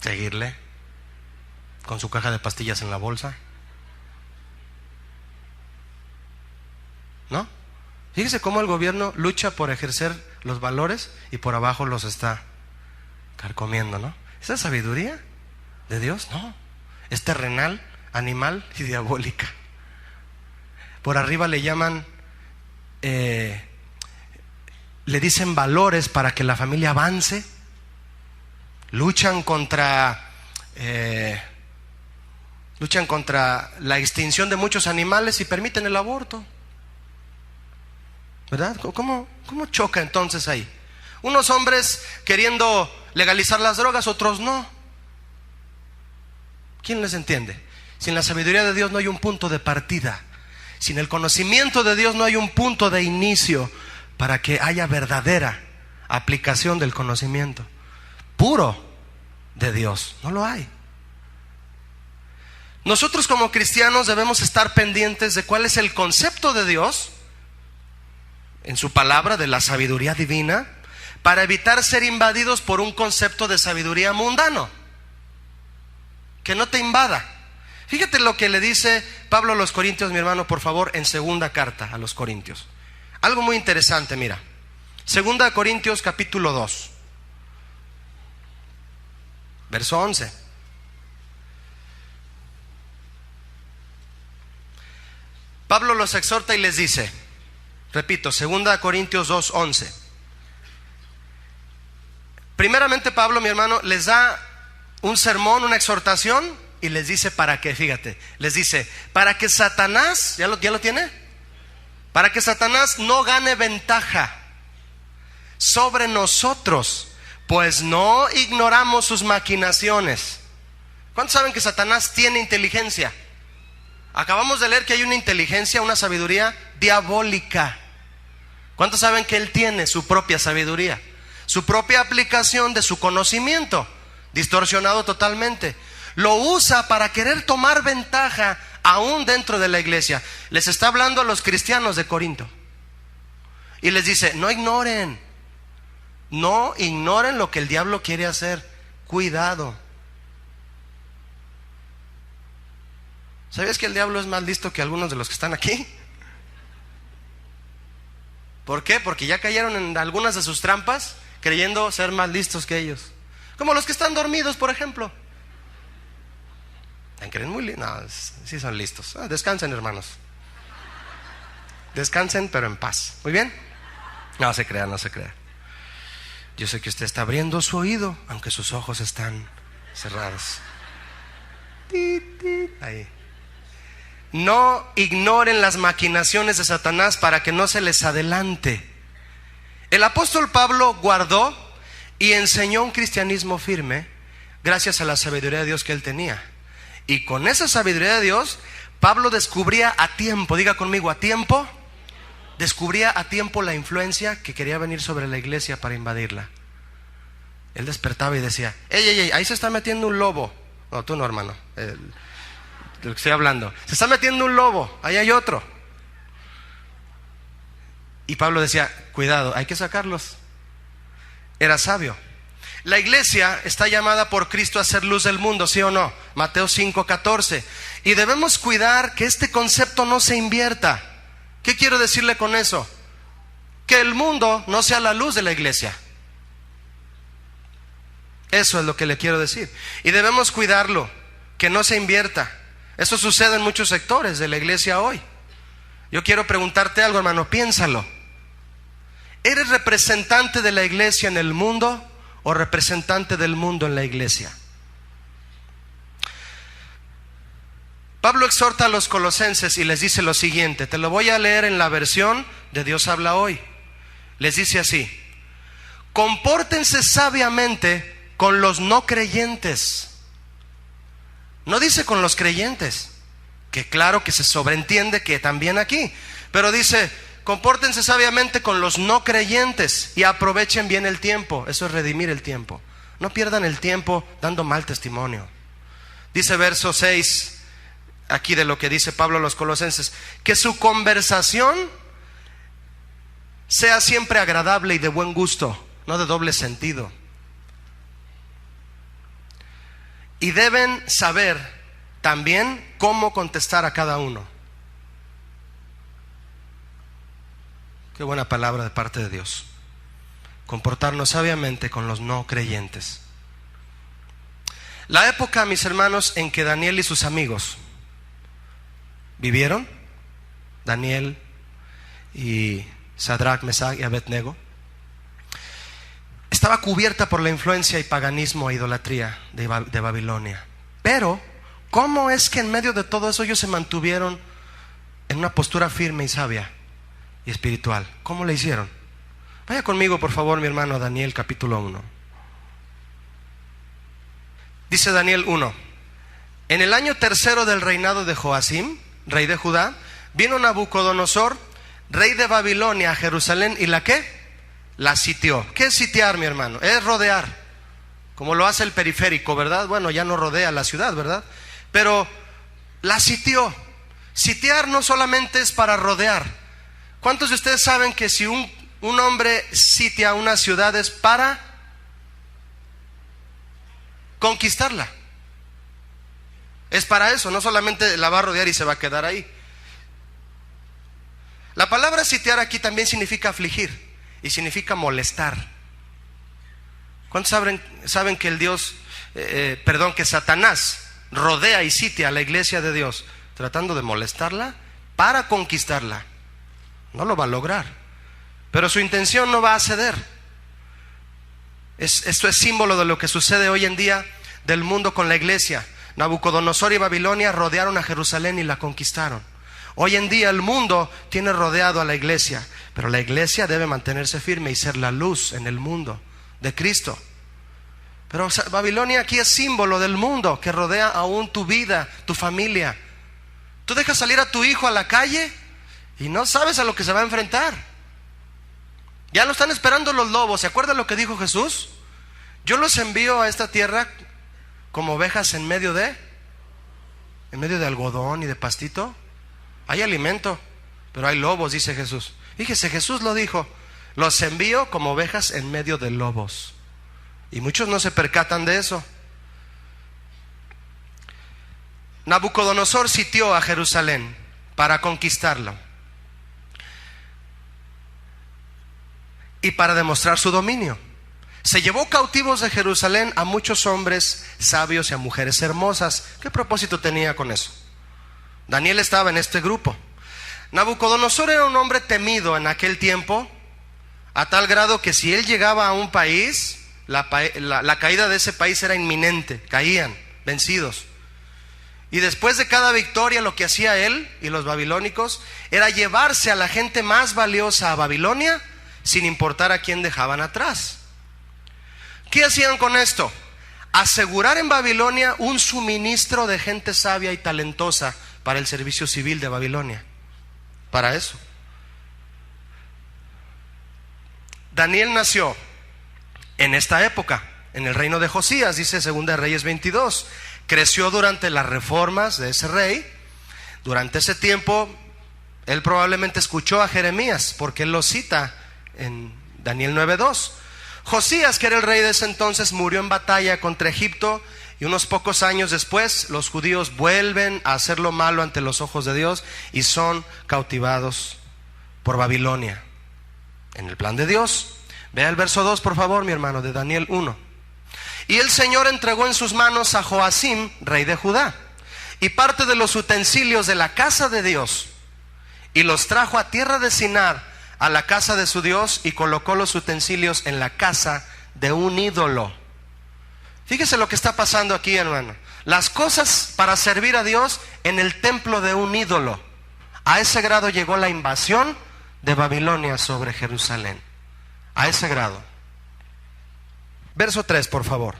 Speaker 1: Seguirle con su caja de pastillas en la bolsa. ¿No? Fíjese cómo el gobierno lucha por ejercer los valores y por abajo los está carcomiendo, ¿no? ¿Esa es sabiduría de Dios? No, es terrenal, animal y diabólica. Por arriba le llaman, le dicen valores para que la familia avance. Luchan contra la extinción de muchos animales y permiten el aborto. ¿Verdad? ¿Cómo choca entonces ahí? Unos hombres queriendo legalizar las drogas, otros no. ¿Quién les entiende? Sin la sabiduría de Dios no hay un punto de partida. Sin el conocimiento de Dios no hay un punto de inicio para que haya verdadera aplicación del conocimiento puro de Dios. No lo hay. Nosotros como cristianos debemos estar pendientes de cuál es el concepto de Dios en su palabra, de la sabiduría divina, para evitar ser invadidos por un concepto de sabiduría mundano. Que no te invada. Fíjate lo que le dice Pablo a los Corintios, mi hermano, por favor, en segunda carta a los Corintios. Algo muy interesante, mira. Segunda Corintios capítulo 2, verso 11. Pablo los exhorta y les dice, repito, segunda Corintios 2, 11. Primeramente Pablo, mi hermano, les da un sermón, una exhortación, y les dice para qué, fíjate, les dice, para que Satanás, ¿ya lo tiene? Para que Satanás no gane ventaja sobre nosotros, pues no ignoramos sus maquinaciones. ¿Cuántos saben que Satanás tiene inteligencia? Acabamos de leer que hay una inteligencia, una sabiduría diabólica. ¿Cuántos saben que él tiene su propia sabiduría? Su propia aplicación de su conocimiento, distorsionado totalmente. Lo usa para querer tomar ventaja aún dentro de la iglesia. Les está hablando a los cristianos de Corinto y les dice, no ignoren lo que el diablo quiere hacer. Cuidado. ¿Sabías que el diablo es más listo que algunos de los que están aquí? ¿Por qué? Porque ya cayeron en algunas de sus trampas, creyendo ser más listos que ellos. Como los que están dormidos, por ejemplo. ¿Creen muy listos? No, sí son listos. Descansen, hermanos. Descansen, pero en paz. ¿Muy bien? No se crea, no se crea. Yo sé que usted está abriendo su oído, aunque sus ojos están cerrados. Ahí. No ignoren las maquinaciones de Satanás para que no se les adelante. El apóstol Pablo guardó y enseñó un cristianismo firme gracias a la sabiduría de Dios que él tenía. Y con esa sabiduría de Dios, Pablo descubría a tiempo, diga conmigo, a tiempo, descubría a tiempo la influencia que quería venir sobre la iglesia para invadirla. Él despertaba y decía, ey, ahí se está metiendo un lobo. No, tú no, hermano, de lo que estoy hablando. Se está metiendo un lobo, ahí hay otro. Y Pablo decía, cuidado, hay que sacarlos. Era sabio. La iglesia está llamada por Cristo a ser luz del mundo, ¿sí o no? Mateo 5:14. Y debemos cuidar que este concepto no se invierta. ¿Qué quiero decirle con eso? Que el mundo no sea la luz de la iglesia. Eso es lo que le quiero decir. Y debemos cuidarlo, que no se invierta. Eso sucede en muchos sectores de la iglesia hoy. Yo quiero preguntarte algo, hermano, piénsalo. ¿Eres representante de la iglesia en el mundo o representante del mundo en la iglesia? Pablo exhorta a los colosenses y les dice lo siguiente. Te lo voy a leer en la versión de Dios habla hoy. Les dice así: compórtense sabiamente con los no creyentes. No dice con los creyentes, que claro que se sobreentiende que también aquí, pero dice, compórtense sabiamente con los no creyentes y aprovechen bien el tiempo. Eso es redimir el tiempo. No pierdan el tiempo dando mal testimonio. Dice verso 6, aquí de lo que dice Pablo a los colosenses, que su conversación sea siempre agradable y de buen gusto, no de doble sentido. Y deben saber también cómo contestar a cada uno. Qué buena palabra de parte de Dios. Comportarnos sabiamente con los no creyentes. La época, mis hermanos, en que Daniel y sus amigos vivieron, Daniel y Sadrach, Mesach y Abednego, estaba cubierta por la influencia y paganismo e idolatría de Babilonia. Pero, ¿cómo es que en medio de todo eso ellos se mantuvieron en una postura firme y sabia y espiritual? ¿Cómo le hicieron? Vaya conmigo, por favor, mi hermano, a Daniel capítulo 1. Dice Daniel 1: en el año tercero del reinado de Joacim, rey de Judá, vino Nabucodonosor, rey de Babilonia, a Jerusalén, y ¿la qué? La sitió. ¿Qué es sitiar, mi hermano? Es rodear, como lo hace el periférico, ¿verdad? Bueno, ya no rodea la ciudad, ¿verdad? Pero la sitió. Sitiar no solamente es para rodear. ¿Cuántos de ustedes saben que si un un hombre sitia unas ciudades para conquistarla. Es para eso, no solamente la va a rodear y se va a quedar ahí. La palabra sitiar aquí también significa afligir y significa molestar. ¿Cuántos saben que que Satanás rodea y sitia a la iglesia de Dios tratando de molestarla para conquistarla? No lo va a lograr, pero su intención no va a ceder. Esto es símbolo de lo que sucede hoy en día del mundo con la iglesia. Nabucodonosor y Babilonia rodearon a Jerusalén y la conquistaron. Hoy en día el mundo tiene rodeado a la iglesia, pero la iglesia debe mantenerse firme y ser la luz en el mundo de Cristo. Pero Babilonia aquí es símbolo del mundo que rodea aún tu vida, tu familia. Tú dejas salir a tu hijo a la calle y no sabes a lo que se va a enfrentar. Ya lo están esperando los lobos. ¿Se acuerdan lo que dijo Jesús? Yo los envío a esta tierra como ovejas en medio de algodón y de pastito. Hay alimento, pero hay lobos, dice Jesús. Fíjese, Jesús lo dijo: los envío como ovejas en medio de lobos. Y muchos no se percatan de eso. Nabucodonosor sitió a Jerusalén para conquistarlo y para demostrar su dominio. Se llevó cautivos de Jerusalén a muchos hombres sabios y a mujeres hermosas. ¿Qué propósito tenía con eso? Daniel estaba en este grupo. Nabucodonosor era un hombre temido en aquel tiempo, a tal grado que si él llegaba a un país, la caída de ese país era inminente. Caían vencidos. Y después de cada victoria, lo que hacía él y los babilónicos era llevarse a la gente más valiosa a Babilonia, sin importar a quién dejaban atrás. ¿Qué hacían con esto? Asegurar en Babilonia un suministro de gente sabia y talentosa para el servicio civil de Babilonia. Para eso. Daniel nació en esta época, en el reino de Josías, dice 2 Reyes 22. Creció durante las reformas de ese rey. Durante ese tiempo, él probablemente escuchó a Jeremías, porque él lo cita en Daniel 9:2. Josías, que era el rey de ese entonces, murió en batalla contra Egipto, y unos pocos años después los judíos vuelven a hacer lo malo ante los ojos de Dios y son cautivados por Babilonia. En el plan de Dios. Vea el verso 2, por favor, mi hermano, de Daniel 1. Y el Señor entregó en sus manos a Joacim, rey de Judá, y parte de los utensilios de la casa de Dios, y los trajo a tierra de Sinar, a la casa de su Dios, y colocó los utensilios en la casa de un ídolo. Fíjese lo que está pasando aquí, hermano. Las cosas para servir a Dios en el templo de un ídolo. A ese grado llegó la invasión de Babilonia sobre Jerusalén. A ese grado. Verso 3, por favor.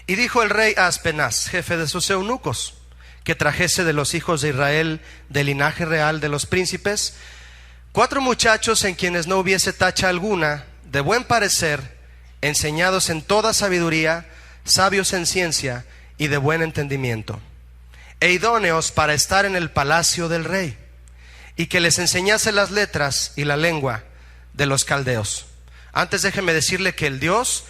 Speaker 1: Y dijo el rey a Aspenaz, jefe de sus eunucos, que trajese de los hijos de Israel, del linaje real de los príncipes, 4 muchachos en quienes no hubiese tacha alguna, de buen parecer, enseñados en toda sabiduría, sabios en ciencia y de buen entendimiento, e idóneos para estar en el palacio del rey, y que les enseñase las letras y la lengua de los caldeos. Antes déjeme decirle que el dios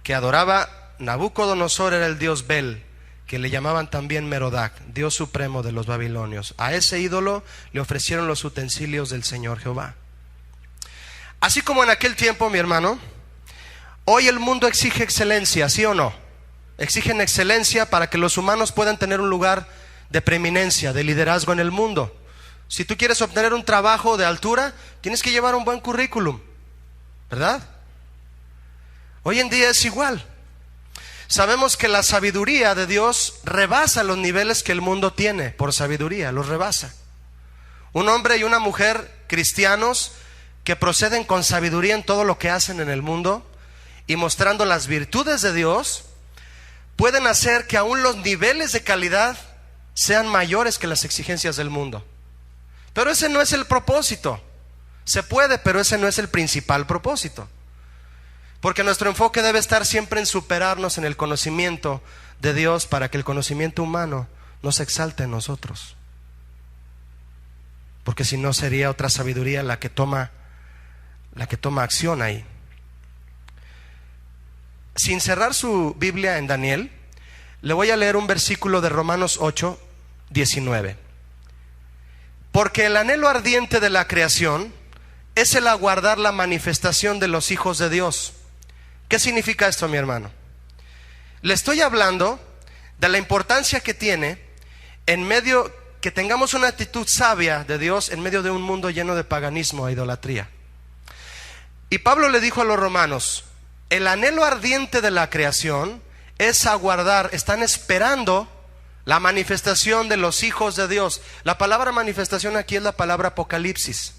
Speaker 1: que adoraba Nabucodonosor era el dios Bel, que le llamaban también Merodac, dios supremo de los babilonios. A ese ídolo le ofrecieron los utensilios del Señor Jehová. Así como en aquel tiempo, mi hermano, hoy el mundo exige excelencia, ¿sí o no? Exigen excelencia para que los humanos puedan tener un lugar de preeminencia, de liderazgo en el mundo. Si tú quieres obtener un trabajo de altura, tienes que llevar un buen currículum, ¿verdad? Hoy en día es igual. Sabemos que la sabiduría de Dios rebasa los niveles que el mundo tiene por sabiduría, los rebasa. Un hombre y una mujer cristianos que proceden con sabiduría en todo lo que hacen en el mundo y mostrando las virtudes de Dios, pueden hacer que aún los niveles de calidad sean mayores que las exigencias del mundo. Pero ese no es el propósito. Se puede, pero ese no es el principal propósito. Porque nuestro enfoque debe estar siempre en superarnos en el conocimiento de Dios, para que el conocimiento humano no se exalte en nosotros. porque si no sería otra sabiduría la que toma acción ahí. Sin cerrar su Biblia en Daniel, le voy a leer un versículo de Romanos 8, 19. Porque el anhelo ardiente de la creación es el aguardar la manifestación de los hijos de Dios. ¿Qué significa esto, mi hermano? Le estoy hablando de la importancia que tiene que tengamos una actitud sabia de Dios en medio de un mundo lleno de paganismo e idolatría. Y Pablo le dijo a los romanos, el anhelo ardiente de la creación es aguardar, están esperando la manifestación de los hijos de Dios. La palabra manifestación aquí es la palabra apocalipsis,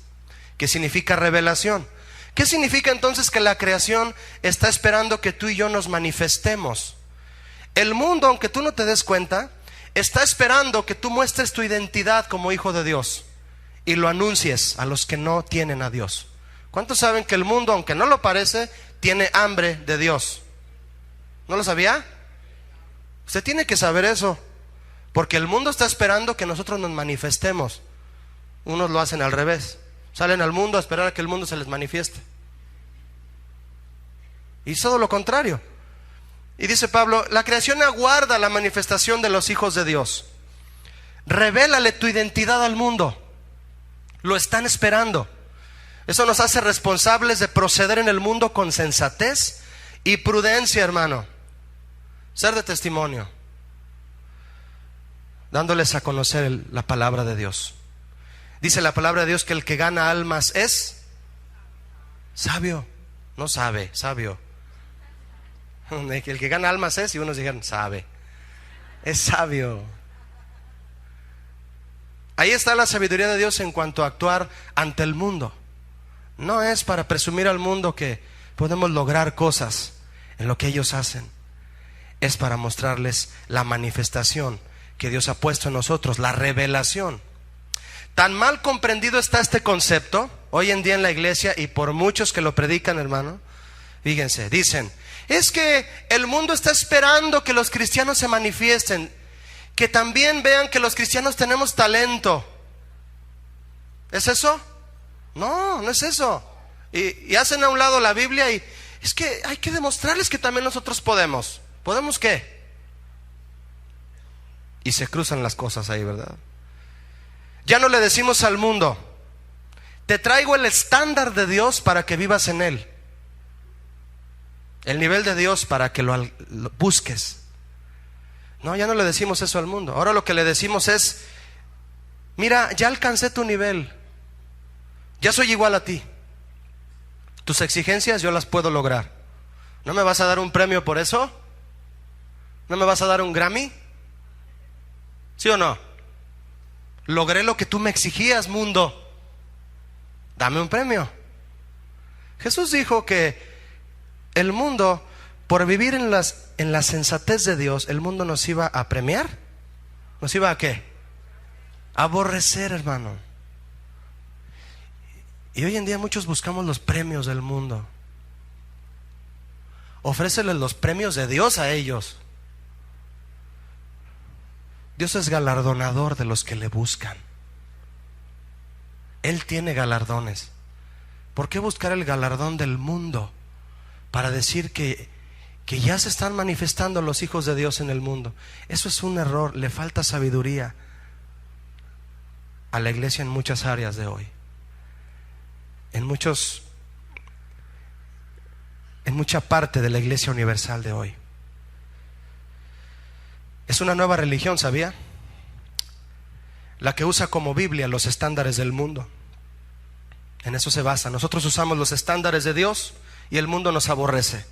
Speaker 1: que significa revelación. ¿Qué significa entonces que la creación está esperando que tú y yo nos manifestemos? El mundo, aunque tú no te des cuenta, está esperando que tú muestres tu identidad como hijo de Dios y lo anuncies a los que no tienen a Dios. ¿Cuántos saben que el mundo, aunque no lo parece, tiene hambre de Dios? ¿No lo sabía? Usted tiene que saber eso, porque el mundo está esperando que nosotros nos manifestemos. Unos lo hacen al revés, salen al mundo a esperar a que el mundo se les manifieste. Y es todo lo contrario. Y dice Pablo, la creación aguarda la manifestación de los hijos de Dios. Revélale tu identidad al mundo. Lo están esperando. Eso nos hace responsables de proceder en el mundo con sensatez y prudencia, hermano. Ser de testimonio, dándoles a conocer la palabra de Dios. Dice la palabra de Dios que el que gana almas es sabio. No sabe, sabio. El que gana almas es, y unos dijeron, sabe. Es sabio. Ahí está la sabiduría de Dios en cuanto a actuar ante el mundo. No es para presumir al mundo que podemos lograr cosas en lo que ellos hacen. Es para mostrarles la manifestación que Dios ha puesto en nosotros, la revelación. Tan mal comprendido está este concepto hoy en día en la iglesia y por muchos que lo predican, hermano. Fíjense, dicen, es que el mundo está esperando que los cristianos se manifiesten, que también vean que los cristianos tenemos talento. ¿Es eso? No, no es eso. Y hacen a un lado la Biblia y es que hay que demostrarles que también nosotros podemos. ¿Podemos qué? Y se cruzan las cosas ahí, ¿verdad? Ya no le decimos al mundo, te traigo el estándar de Dios para que vivas en él. El nivel de Dios para que lo busques. No, ya no le decimos eso al mundo. Ahora lo que le decimos es, mira, ya alcancé tu nivel. Ya soy igual a ti. Tus exigencias yo las puedo lograr. ¿No me vas a dar un premio por eso? ¿No me vas a dar un Grammy? ¿Sí o no? Logré lo que tú me exigías, mundo. Dame un premio. Jesús dijo que el mundo, por vivir en la sensatez de Dios, el mundo nos iba a premiar. ¿Nos iba a qué? A aborrecer, hermano. Y hoy en día muchos buscamos los premios del mundo. Ofréceles los premios de Dios a ellos. Dios es galardonador de los que le buscan. Él tiene galardones. ¿Por qué buscar el galardón del mundo para decir que ya se están manifestando los hijos de Dios en el mundo? Eso es un error. Le falta sabiduría a la iglesia en muchas áreas de hoy. En mucha parte de la iglesia universal de hoy. Es una nueva religión, ¿sabía? La que usa como Biblia los estándares del mundo. En eso se basa. Nosotros usamos los estándares de Dios y el mundo nos aborrece.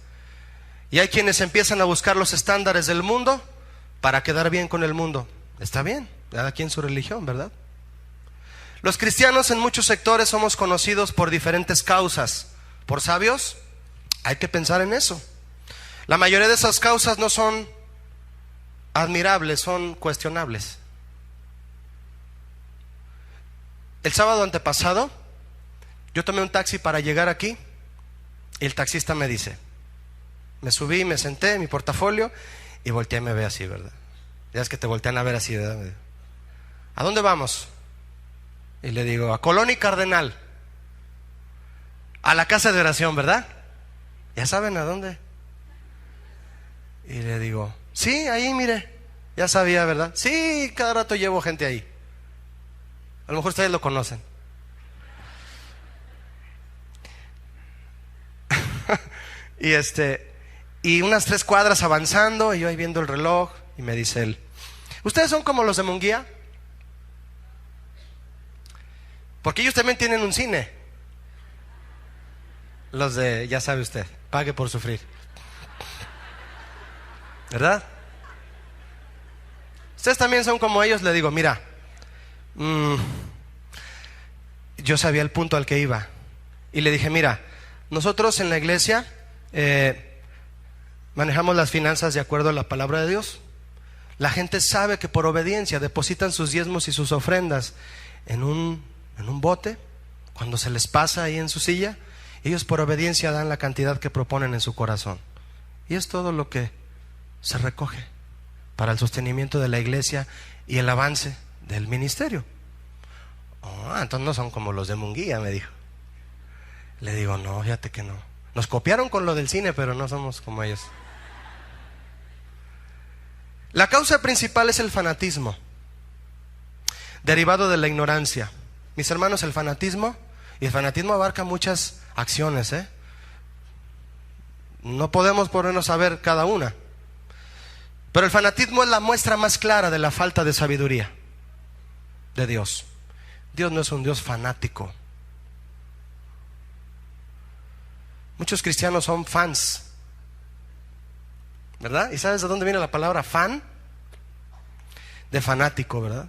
Speaker 1: Y hay quienes empiezan a buscar los estándares del mundo para quedar bien con el mundo. Está bien, cada quien su religión, ¿verdad? Los cristianos en muchos sectores somos conocidos por diferentes causas. ¿Por sabios? Hay que pensar en eso. La mayoría de esas causas no son admirables, son cuestionables. El sábado antepasado yo tomé un taxi para llegar aquí y el taxista me dice, me subí, me senté en mi portafolio y volteé y me ve así, ¿verdad? Ya es que te voltean a ver así, ¿verdad? ¿A dónde vamos? Y le digo, a Colón y Cardenal, a la casa de oración, ¿verdad? Ya saben a dónde. Y le digo, sí, ahí mire, ya sabía, ¿verdad? Sí, cada rato llevo gente ahí. A lo mejor ustedes lo conocen. y unas 3 cuadras avanzando, y yo ahí viendo el reloj, y me dice él, ¿ustedes son como los de Munguía? Porque ellos también tienen un cine. Los de, ya sabe usted, pague por sufrir, ¿verdad? Ustedes también son como ellos. Le digo, mira, yo sabía el punto al que iba. Y le dije, mira, nosotros en la iglesia manejamos las finanzas de acuerdo a la palabra de Dios. La gente sabe que por obediencia depositan sus diezmos y sus ofrendas en un bote. Cuando se les pasa ahí en su silla, ellos por obediencia dan la cantidad que proponen en su corazón. Y es todo lo que se recoge para el sostenimiento de la iglesia y el avance del ministerio. Entonces no son como los de Munguía, me dijo. Le digo, no, fíjate que no. Nos copiaron con lo del cine, pero no somos como ellos. La causa principal es el fanatismo, derivado de la ignorancia. Mis hermanos, el fanatismo abarca muchas acciones, No podemos ponernos a ver cada una. Pero el fanatismo es la muestra más clara de la falta de sabiduría de Dios. Dios no es un Dios fanático. Muchos cristianos son fans, ¿verdad? ¿Y sabes de dónde viene la palabra fan? De fanático, ¿verdad?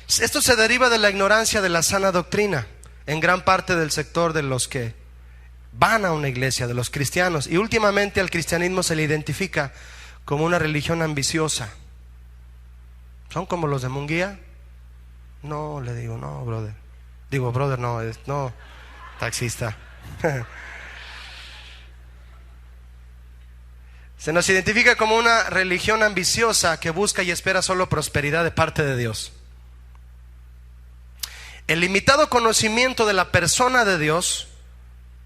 Speaker 1: Esto se deriva de la ignorancia de la sana doctrina en gran parte del sector de los que van a una iglesia, de los cristianos. Y últimamente al cristianismo se le identifica como una religión ambiciosa. ¿Son como los de Munguía? No, le digo, no, brother. Digo, brother, no, taxista. Se nos identifica como una religión ambiciosa que busca y espera solo prosperidad de parte de Dios. El limitado conocimiento de la persona de Dios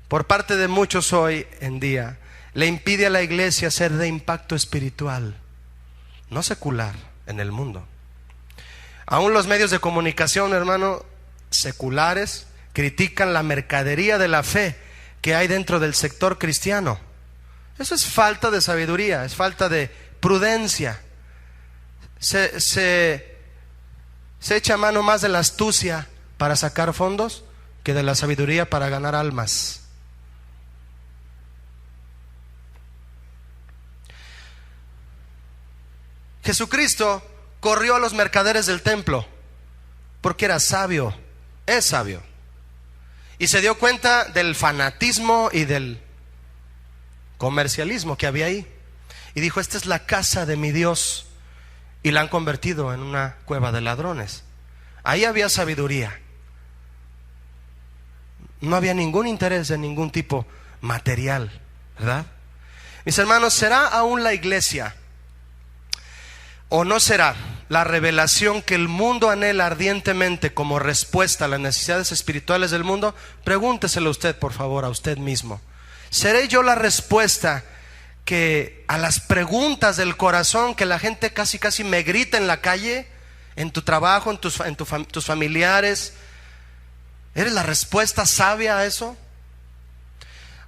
Speaker 1: por parte de muchos hoy en día le impide a la iglesia ser de impacto espiritual, no secular, en el mundo. Aún los medios de comunicación, hermano, seculares, critican la mercadería de la fe que hay dentro del sector cristiano. Eso es falta de sabiduría, es falta de prudencia. Se echa mano más de la astucia para sacar fondos que de la sabiduría para ganar almas. Jesucristo corrió a los mercaderes del templo porque era sabio, es sabio, y se dio cuenta del fanatismo y del comercialismo que había ahí, y dijo, esta es la casa de mi Dios, y la han convertido en una cueva de ladrones. Ahí había sabiduría, no había ningún interés de ningún tipo material, ¿verdad? Mis hermanos, ¿será aún la iglesia o no será la revelación que el mundo anhela ardientemente como respuesta a las necesidades espirituales del mundo? Pregúnteselo usted, por favor, a usted mismo. ¿Seré yo la respuesta que a las preguntas del corazón que la gente casi me grita en la calle, en tu trabajo, en tus familiares? ¿Eres la respuesta sabia a eso?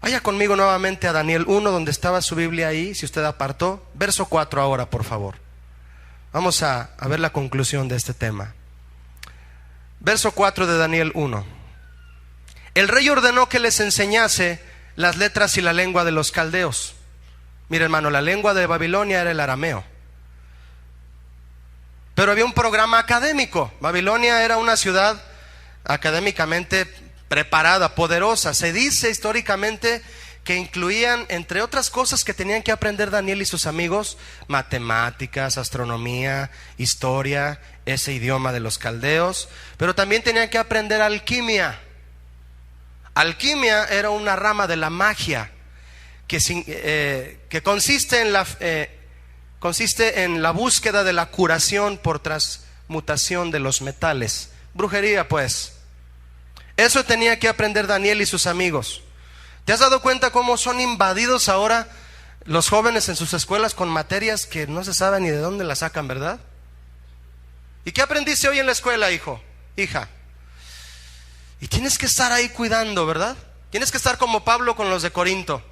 Speaker 1: Vaya conmigo nuevamente a Daniel 1, donde estaba su Biblia ahí, si usted apartó. Verso 4 ahora, por favor. Vamos a ver la conclusión de este tema. Verso 4 de Daniel 1. El rey ordenó que les enseñase las letras y la lengua de los caldeos. Mira, hermano, la lengua de Babilonia era el arameo. Pero había un programa académico. Babilonia era una ciudad académicamente preparada, poderosa. Se dice históricamente que incluían, entre otras cosas que tenían que aprender Daniel y sus amigos, matemáticas, astronomía, historia, ese idioma de los caldeos, pero también tenían que aprender alquimia. Alquimia era una rama de la magia que consiste en la búsqueda de la curación por transmutación de los metales brujería, pues. Eso tenía que aprender Daniel y sus amigos. ¿Te has dado cuenta cómo son invadidos ahora los jóvenes en sus escuelas con materias que no se sabe ni de dónde las sacan, verdad? ¿Y qué aprendiste hoy en la escuela, hijo, hija? Y tienes que estar ahí cuidando, ¿verdad? Tienes que estar como Pablo con los de Corinto.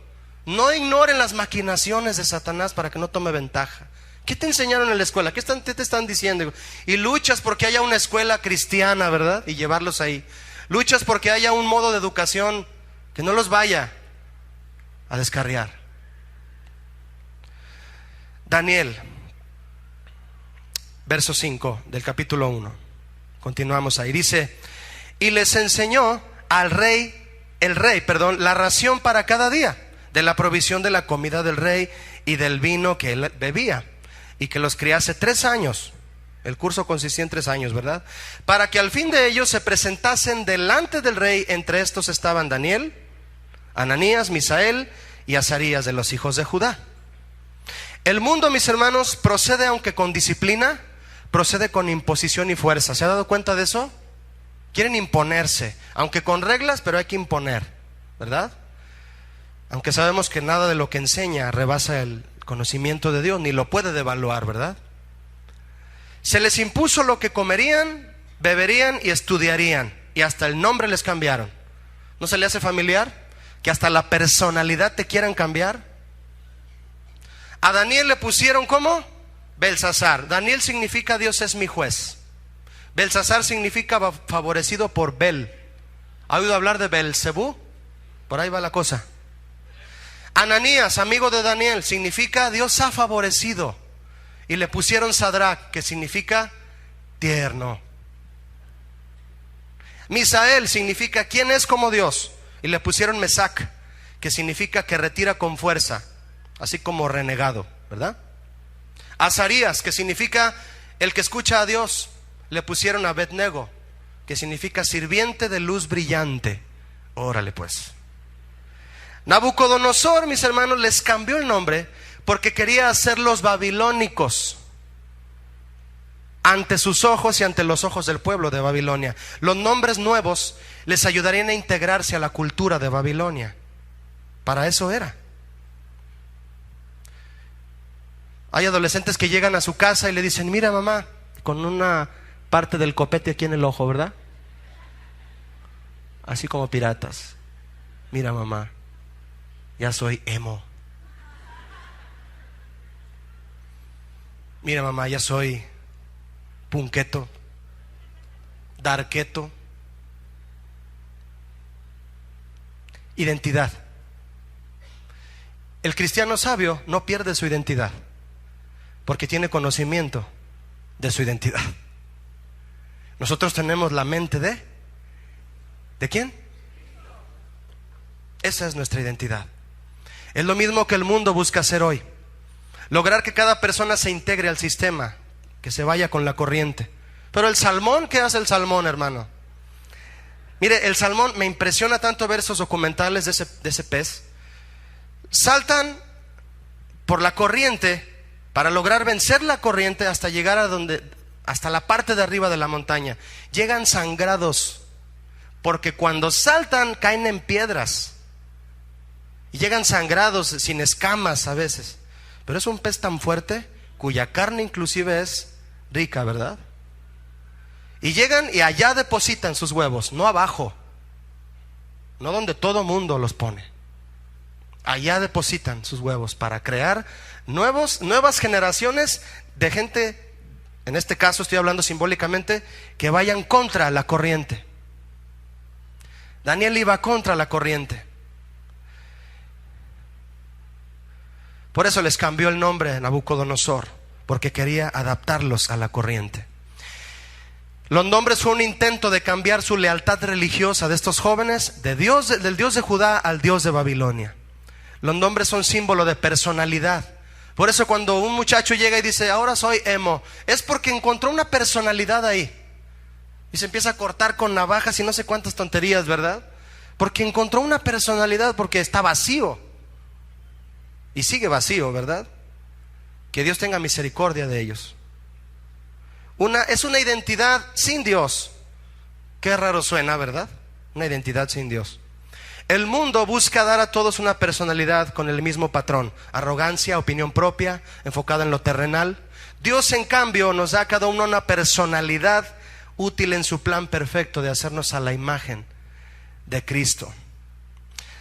Speaker 1: No ignoren las maquinaciones de Satanás para que no tome ventaja. ¿Qué te enseñaron en la escuela? ¿Qué te están diciendo? Y luchas porque haya una escuela cristiana, ¿verdad? Y llevarlos ahí. Luchas porque haya un modo de educación que no los vaya a descarriar. Daniel, verso 5 del capítulo 1. Continuamos ahí. Dice: y les enseñó al rey, la ración para cada día, de la provisión de la comida del rey y del vino que él bebía, y que los criase 3 años. El curso consistía en 3 años, ¿verdad? Para que al fin de ellos se presentasen delante del rey. Entre estos estaban Daniel, Ananías, Misael y Azarías, de los hijos de Judá. El mundo, mis hermanos, procede, aunque con disciplina, procede con imposición y fuerza. ¿Se ha dado cuenta de eso? Quieren imponerse, aunque con reglas, pero hay que imponer, ¿verdad? Aunque sabemos que nada de lo que enseña rebasa el conocimiento de Dios, ni lo puede devaluar, ¿verdad? Se les impuso lo que comerían, beberían y estudiarían, y hasta el nombre les cambiaron. ¿No se le hace familiar? Que hasta la personalidad te quieran cambiar. A Daniel le pusieron ¿cómo? Belsasar. Daniel significa Dios es mi juez. Belsasar significa favorecido por Bel. ¿Ha oído hablar de Belcebú? Por ahí va la cosa. Ananías, amigo de Daniel, significa Dios ha favorecido. Y le pusieron Sadrach, que significa tierno. Misael significa ¿quién es como Dios? Y le pusieron Mesac, que significa que retira con fuerza, así como renegado, ¿verdad? Azarías, que significa el que escucha a Dios. Le pusieron Abednego, que significa sirviente de luz brillante. Órale pues. Nabucodonosor, mis hermanos, les cambió el nombre porque quería hacerlos babilónicos ante sus ojos y ante los ojos del pueblo de Babilonia. Los nombres nuevos les ayudarían a integrarse a la cultura de Babilonia. Para eso era. Hay adolescentes que llegan a su casa y le dicen: mira mamá, con una parte del copete aquí en el ojo, ¿verdad? Así como piratas. Mira mamá, ya soy emo. Mira mamá, ya soy punqueto, darqueto. Identidad. El cristiano sabio no pierde su identidad porque tiene conocimiento de su identidad. Nosotros tenemos la mente ¿de quién? Esa es nuestra identidad. Es lo mismo que el mundo busca hacer hoy. Lograr que cada persona se integre al sistema, que se vaya con la corriente. Pero el salmón, ¿qué hace el salmón, hermano? Mire, el salmón, me impresiona tanto ver esos documentales de ese pez. Saltan por la corriente para lograr vencer la corriente hasta llegar hasta la parte de arriba de la montaña. Llegan sangrados, porque cuando saltan caen en piedras. Y llegan sangrados, sin escamas a veces. Pero es un pez tan fuerte, cuya carne inclusive es rica, ¿verdad? Y llegan y allá depositan sus huevos, no abajo, no donde todo mundo los pone. Allá depositan sus huevos para crear nuevas generaciones de gente, en este caso estoy hablando simbólicamente, que vayan contra la corriente. Daniel iba contra la corriente. Por eso les cambió el nombre a Nabucodonosor, porque quería adaptarlos a la corriente. Los nombres fue un intento de cambiar su lealtad religiosa de estos jóvenes del Dios de Judá al Dios de Babilonia. Los nombres son símbolo de personalidad. Por eso cuando un muchacho llega y dice: ahora soy emo, es porque encontró una personalidad ahí. Y se empieza a cortar con navajas y no sé cuántas tonterías, ¿verdad? Porque encontró una personalidad, porque está vacío. Y sigue vacío, ¿verdad? Que Dios tenga misericordia de ellos. Es una identidad sin Dios. Qué raro suena, ¿verdad? Una identidad sin Dios. El mundo busca dar a todos una personalidad con el mismo patrón: arrogancia, opinión propia, enfocada en lo terrenal. Dios, en cambio, nos da a cada uno una personalidad útil en su plan perfecto de hacernos a la imagen de Cristo.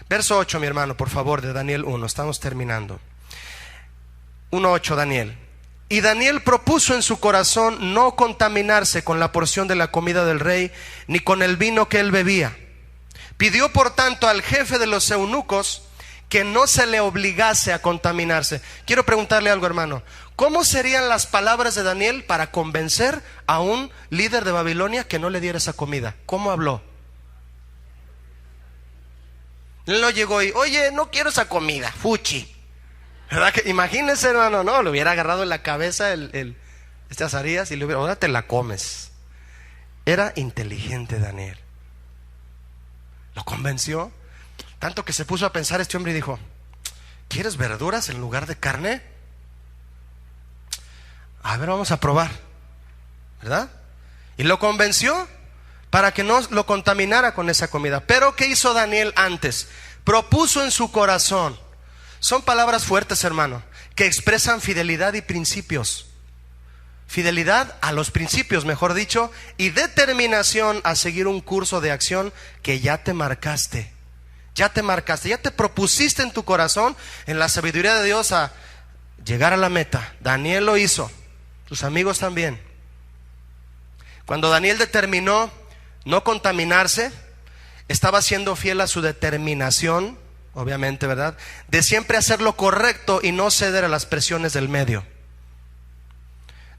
Speaker 1: Verso 8, mi hermano, por favor, de Daniel 1, estamos terminando. 1:8, Daniel. Y Daniel propuso en su corazón no contaminarse con la porción de la comida del rey, ni con el vino que él bebía. Pidió, por tanto, al jefe de los eunucos que no se le obligase a contaminarse. Quiero preguntarle algo, hermano. ¿Cómo serían las palabras de Daniel para convencer a un líder de Babilonia que no le diera esa comida? ¿Cómo habló? Él no llegó y, oye, no quiero esa comida, fuchi. ¿Verdad que? Imagínense, hermano, no, le hubiera agarrado en la cabeza este Azarías y le hubiera, ahora te la comes. Era inteligente Daniel. Lo convenció, tanto que se puso a pensar este hombre y dijo, ¿quieres verduras en lugar de carne? A ver, vamos a probar, ¿verdad? Y lo convenció para que no lo contaminara con esa comida. Pero ¿qué hizo Daniel antes? Propuso en su corazón. Son palabras fuertes, hermano, que expresan fidelidad y principios. Fidelidad a los principios, mejor dicho, y determinación a seguir un curso de acción que ya te marcaste. Ya te marcaste, ya te propusiste en tu corazón, en la sabiduría de Dios, a llegar a la meta. Daniel lo hizo, sus amigos también. Cuando Daniel determinó no contaminarse, estaba siendo fiel a su determinación, obviamente, ¿verdad?, de siempre hacer lo correcto y no ceder a las presiones del medio.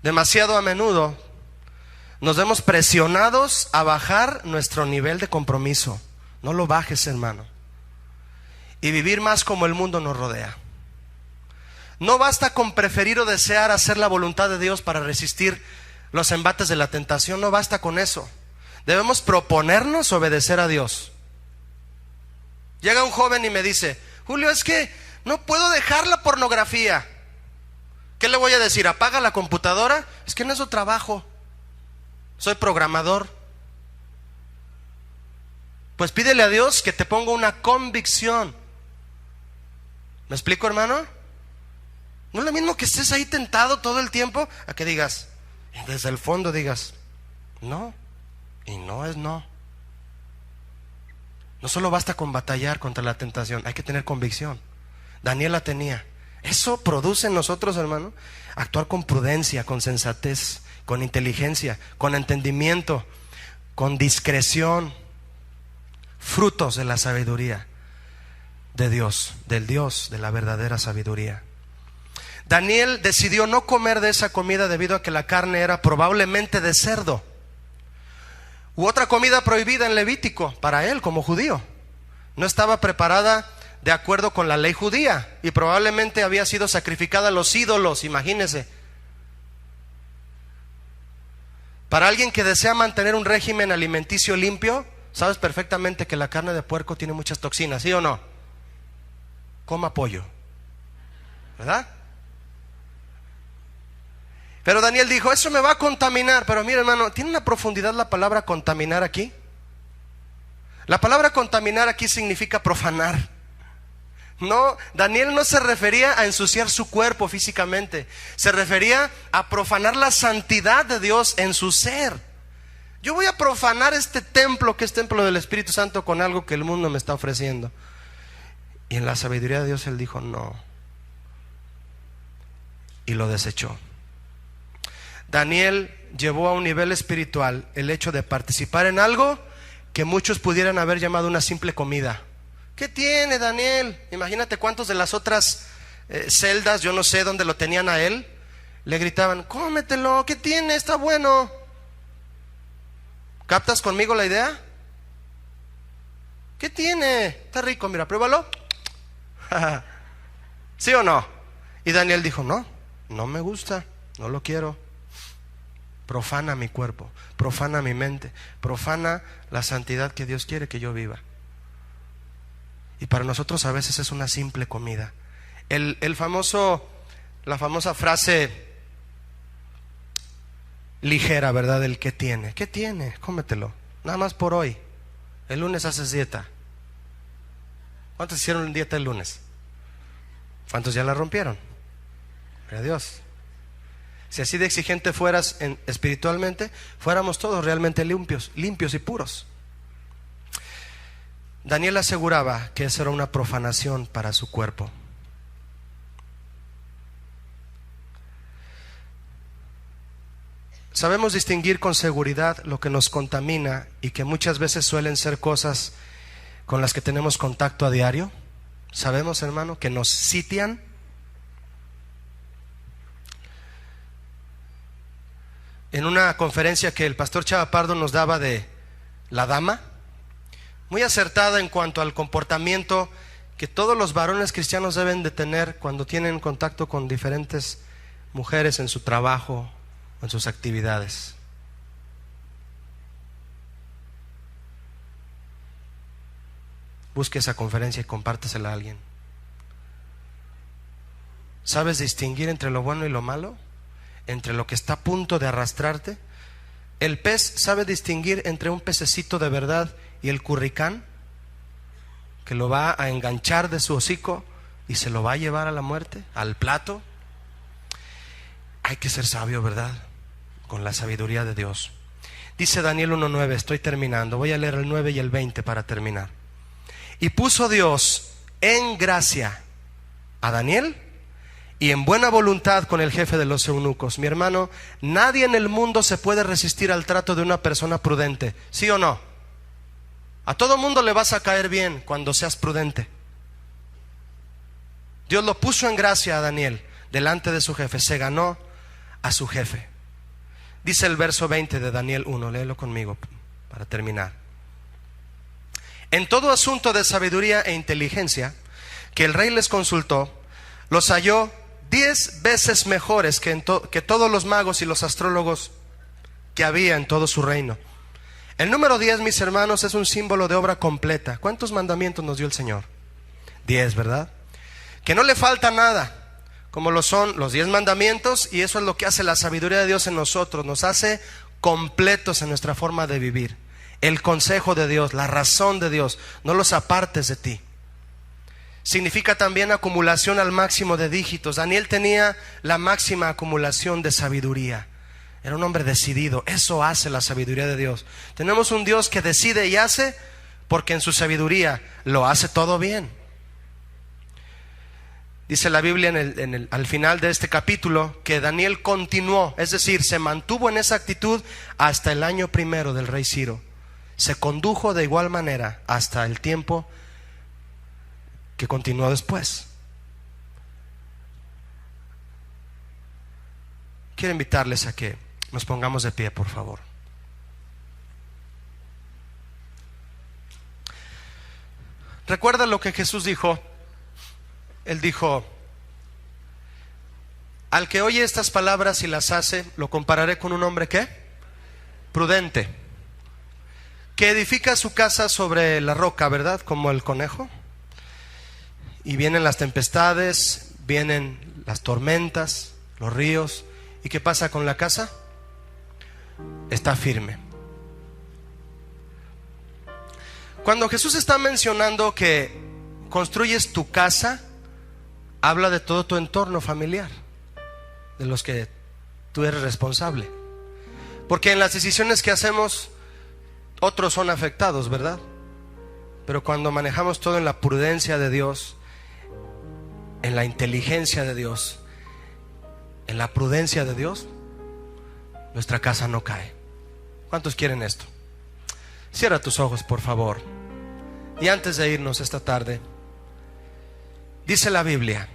Speaker 1: Demasiado a menudo nos vemos presionados a bajar nuestro nivel de compromiso. No lo bajes, hermano. Y vivir más como el mundo nos rodea. No basta con preferir o desear hacer la voluntad de Dios para resistir los embates de la tentación. No basta con eso. Debemos proponernos obedecer a Dios. Llega un joven y me dice, Julio, es que no puedo dejar la pornografía. ¿Qué le voy a decir? ¿Apaga la computadora? Es que en eso trabajo. Soy programador. Pues pídele a Dios que te ponga una convicción. ¿Me explico, hermano? No es lo mismo que estés ahí tentado todo el tiempo a que digas, desde el fondo digas, no, y no es no. No solo basta con batallar contra la tentación, hay que tener convicción. Daniel la tenía. Eso produce en nosotros, hermano, actuar con prudencia, con sensatez, con inteligencia, con entendimiento, con discreción, frutos de la sabiduría de Dios, del Dios de la verdadera sabiduría. Daniel decidió no comer de esa comida debido a que la carne era probablemente de cerdo u otra comida prohibida en Levítico para él como judío. No estaba preparada de acuerdo con la ley judía y probablemente había sido sacrificada a los ídolos, imagínese. Para alguien que desea mantener un régimen alimenticio limpio, sabes perfectamente que la carne de puerco tiene muchas toxinas, ¿sí o no? Coma pollo, ¿verdad? Pero Daniel dijo, eso me va a contaminar. Pero mira, hermano, ¿tiene una profundidad la palabra contaminar aquí? La palabra contaminar aquí significa profanar. No, Daniel no se refería a ensuciar su cuerpo físicamente, se refería a profanar la santidad de Dios en su ser. Yo voy a profanar este templo que es templo del Espíritu Santo con algo que el mundo me está ofreciendo. Y en la sabiduría de Dios él dijo no, y lo desechó. Daniel llevó a un nivel espiritual el hecho de participar en algo que muchos pudieran haber llamado una simple comida. ¿Qué tiene, Daniel? Imagínate cuántos de las otras celdas, yo no sé dónde lo tenían a él, le gritaban, cómetelo, ¿qué tiene? Está bueno. ¿Captas conmigo la idea? ¿Qué tiene? Está rico, mira, pruébalo. ¿Sí o no? Y Daniel dijo, no, no me gusta, no lo quiero. Profana mi cuerpo, profana mi mente, profana la santidad que Dios quiere que yo viva. Y para nosotros a veces es una simple comida. La famosa frase ligera, ¿verdad? El ¿qué tiene? ¿Qué tiene? Cómetelo. nada más por hoy. El lunes haces dieta. ¿Cuántos hicieron dieta el lunes? ¿Cuántos ya la rompieron? Gloria a Dios. Si así de exigente fueras espiritualmente, fuéramos todos realmente limpios y puros. Daniel aseguraba que eso era una profanación para su cuerpo. Sabemos distinguir con seguridad lo que nos contamina y que muchas veces suelen ser cosas con las que tenemos contacto a diario. Sabemos, hermano, que nos sitian. En una conferencia que el pastor Chava Pardo nos daba de la dama, muy acertada en cuanto al comportamiento que todos los varones cristianos deben de tener cuando tienen contacto con diferentes mujeres en su trabajo o en sus actividades. Busque esa conferencia y compártesela a alguien. ¿Sabes distinguir entre lo bueno y lo malo? ¿Entre lo que está a punto de arrastrarte? ¿El pez sabe distinguir entre un pececito de verdad y el curricán, que lo va a enganchar de su hocico y se lo va a llevar a la muerte, al plato? Hay que ser sabio, ¿verdad? Con la sabiduría de Dios. Dice Daniel 1:9, estoy terminando, voy a leer el 9 y el 20 para terminar. Y puso Dios en gracia a Daniel y en buena voluntad con el jefe de los eunucos. Mi hermano, nadie en el mundo se puede resistir al trato de una persona prudente, ¿sí o no? A todo mundo le vas a caer bien cuando seas prudente. Dios lo puso en gracia a Daniel delante de su jefe, se ganó a su jefe. Dice el verso 20 de Daniel 1, léelo conmigo para terminar. En todo asunto de sabiduría e inteligencia que el rey les consultó, los halló 10 veces mejores que todos los magos y los astrólogos que había en todo su reino. El número 10, mis hermanos, es un símbolo de obra completa. ¿Cuántos mandamientos nos dio el Señor? 10, ¿verdad? Que no le falta nada, como lo son los 10 mandamientos, y eso es lo que hace la sabiduría de Dios en nosotros, nos hace completos en nuestra forma de vivir. El consejo de Dios, la razón de Dios, no los apartes de ti. Significa también acumulación al máximo de dígitos. Daniel tenía la máxima acumulación de sabiduría. Era un hombre decidido. Eso hace la sabiduría de Dios. Tenemos un Dios que decide y hace porque en su sabiduría lo hace todo bien. Dice la Biblia al final de este capítulo que Daniel continuó, es decir, se mantuvo en esa actitud hasta el año 1 del rey Ciro. Se condujo de igual manera hasta el tiempo que continuó después. Quiero invitarles a que nos pongamos de pie, por favor. ¿Recuerda lo que Jesús dijo? Él dijo: al que oye estas palabras y las hace, lo compararé con un hombre ¿qué? Prudente, que edifica su casa sobre la roca, ¿verdad? Como el conejo. Y vienen las tempestades, vienen las tormentas, los ríos. ¿Y qué pasa con la casa? Está firme. Cuando Jesús está mencionando que construyes tu casa, habla de todo tu entorno familiar, de los que tú eres responsable. Porque en las decisiones que hacemos, otros son afectados, ¿verdad? Pero cuando manejamos todo en la prudencia de Dios, en la inteligencia de Dios, en la prudencia de Dios, nuestra casa no cae. ¿Cuántos quieren esto? Cierra tus ojos, por favor. Y antes de irnos esta tarde, dice la Biblia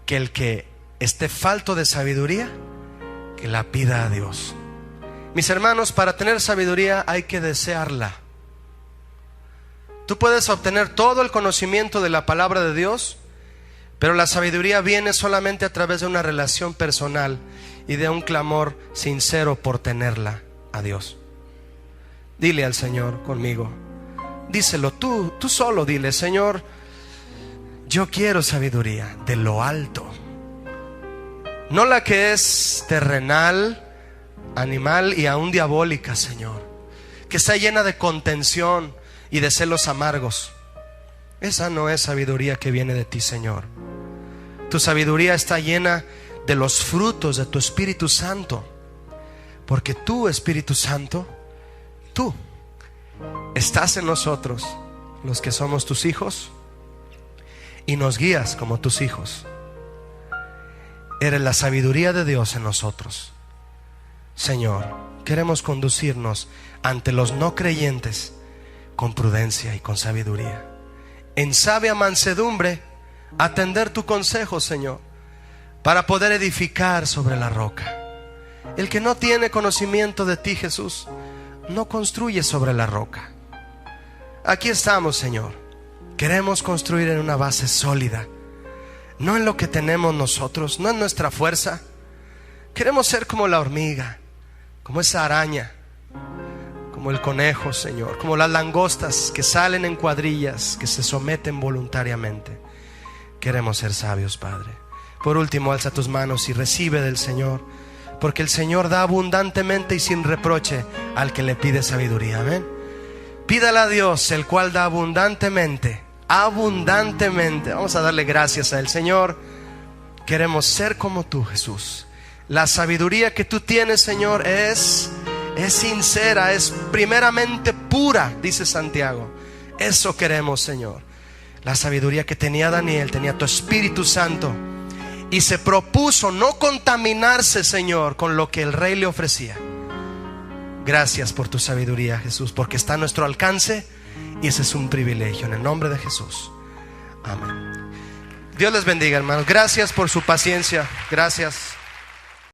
Speaker 1: que el que esté falto de sabiduría, que la pida a Dios. Mis hermanos, para tener sabiduría hay que desearla. Tú puedes obtener todo el conocimiento de la palabra de Dios, pero la sabiduría viene solamente a través de una relación personal y de un clamor sincero por tenerla a Dios. Dile al Señor conmigo, díselo tú solo, dile: Señor, yo quiero sabiduría de lo alto, no la que es terrenal, animal y aún diabólica, Señor. que está llena de contención y de celos amargos. Esa no es sabiduría que viene de ti, Señor. Tu sabiduría está llena de los frutos de tu Espíritu Santo, porque tú, Espíritu Santo, tú estás en nosotros, los que somos tus hijos, y nos guías como tus hijos. Eres la sabiduría de Dios en nosotros. Señor, queremos conducirnos ante los no creyentes con prudencia y con sabiduría, en sabia mansedumbre, atender tu consejo, Señor, para poder edificar sobre la roca. El que no tiene conocimiento de ti, Jesús, no construye sobre la roca. Aquí estamos, Señor. Queremos construir en una base sólida, no en lo que tenemos nosotros, no en nuestra fuerza. Queremos ser como la hormiga, como esa araña, como el conejo, Señor, como las langostas que salen en cuadrillas, que se someten voluntariamente. Queremos ser sabios, Padre. Por último, alza tus manos y recibe del Señor, porque el Señor da abundantemente y sin reproche al que le pide sabiduría. Amén. Pídala a Dios, el cual da abundantemente, abundantemente. Vamos a darle gracias a Él. Señor, queremos ser como tú, Jesús. La sabiduría que tú tienes, Señor, es sincera, es primeramente pura, dice Santiago. Eso queremos, Señor. La sabiduría que tenía Daniel, tenía tu Espíritu Santo, y se propuso no contaminarse, Señor, con lo que el rey le ofrecía. Gracias por tu sabiduría, Jesús, porque está a nuestro alcance y ese es un privilegio. En el nombre de Jesús. Amén. Dios les bendiga, hermanos. Gracias por su paciencia. Gracias.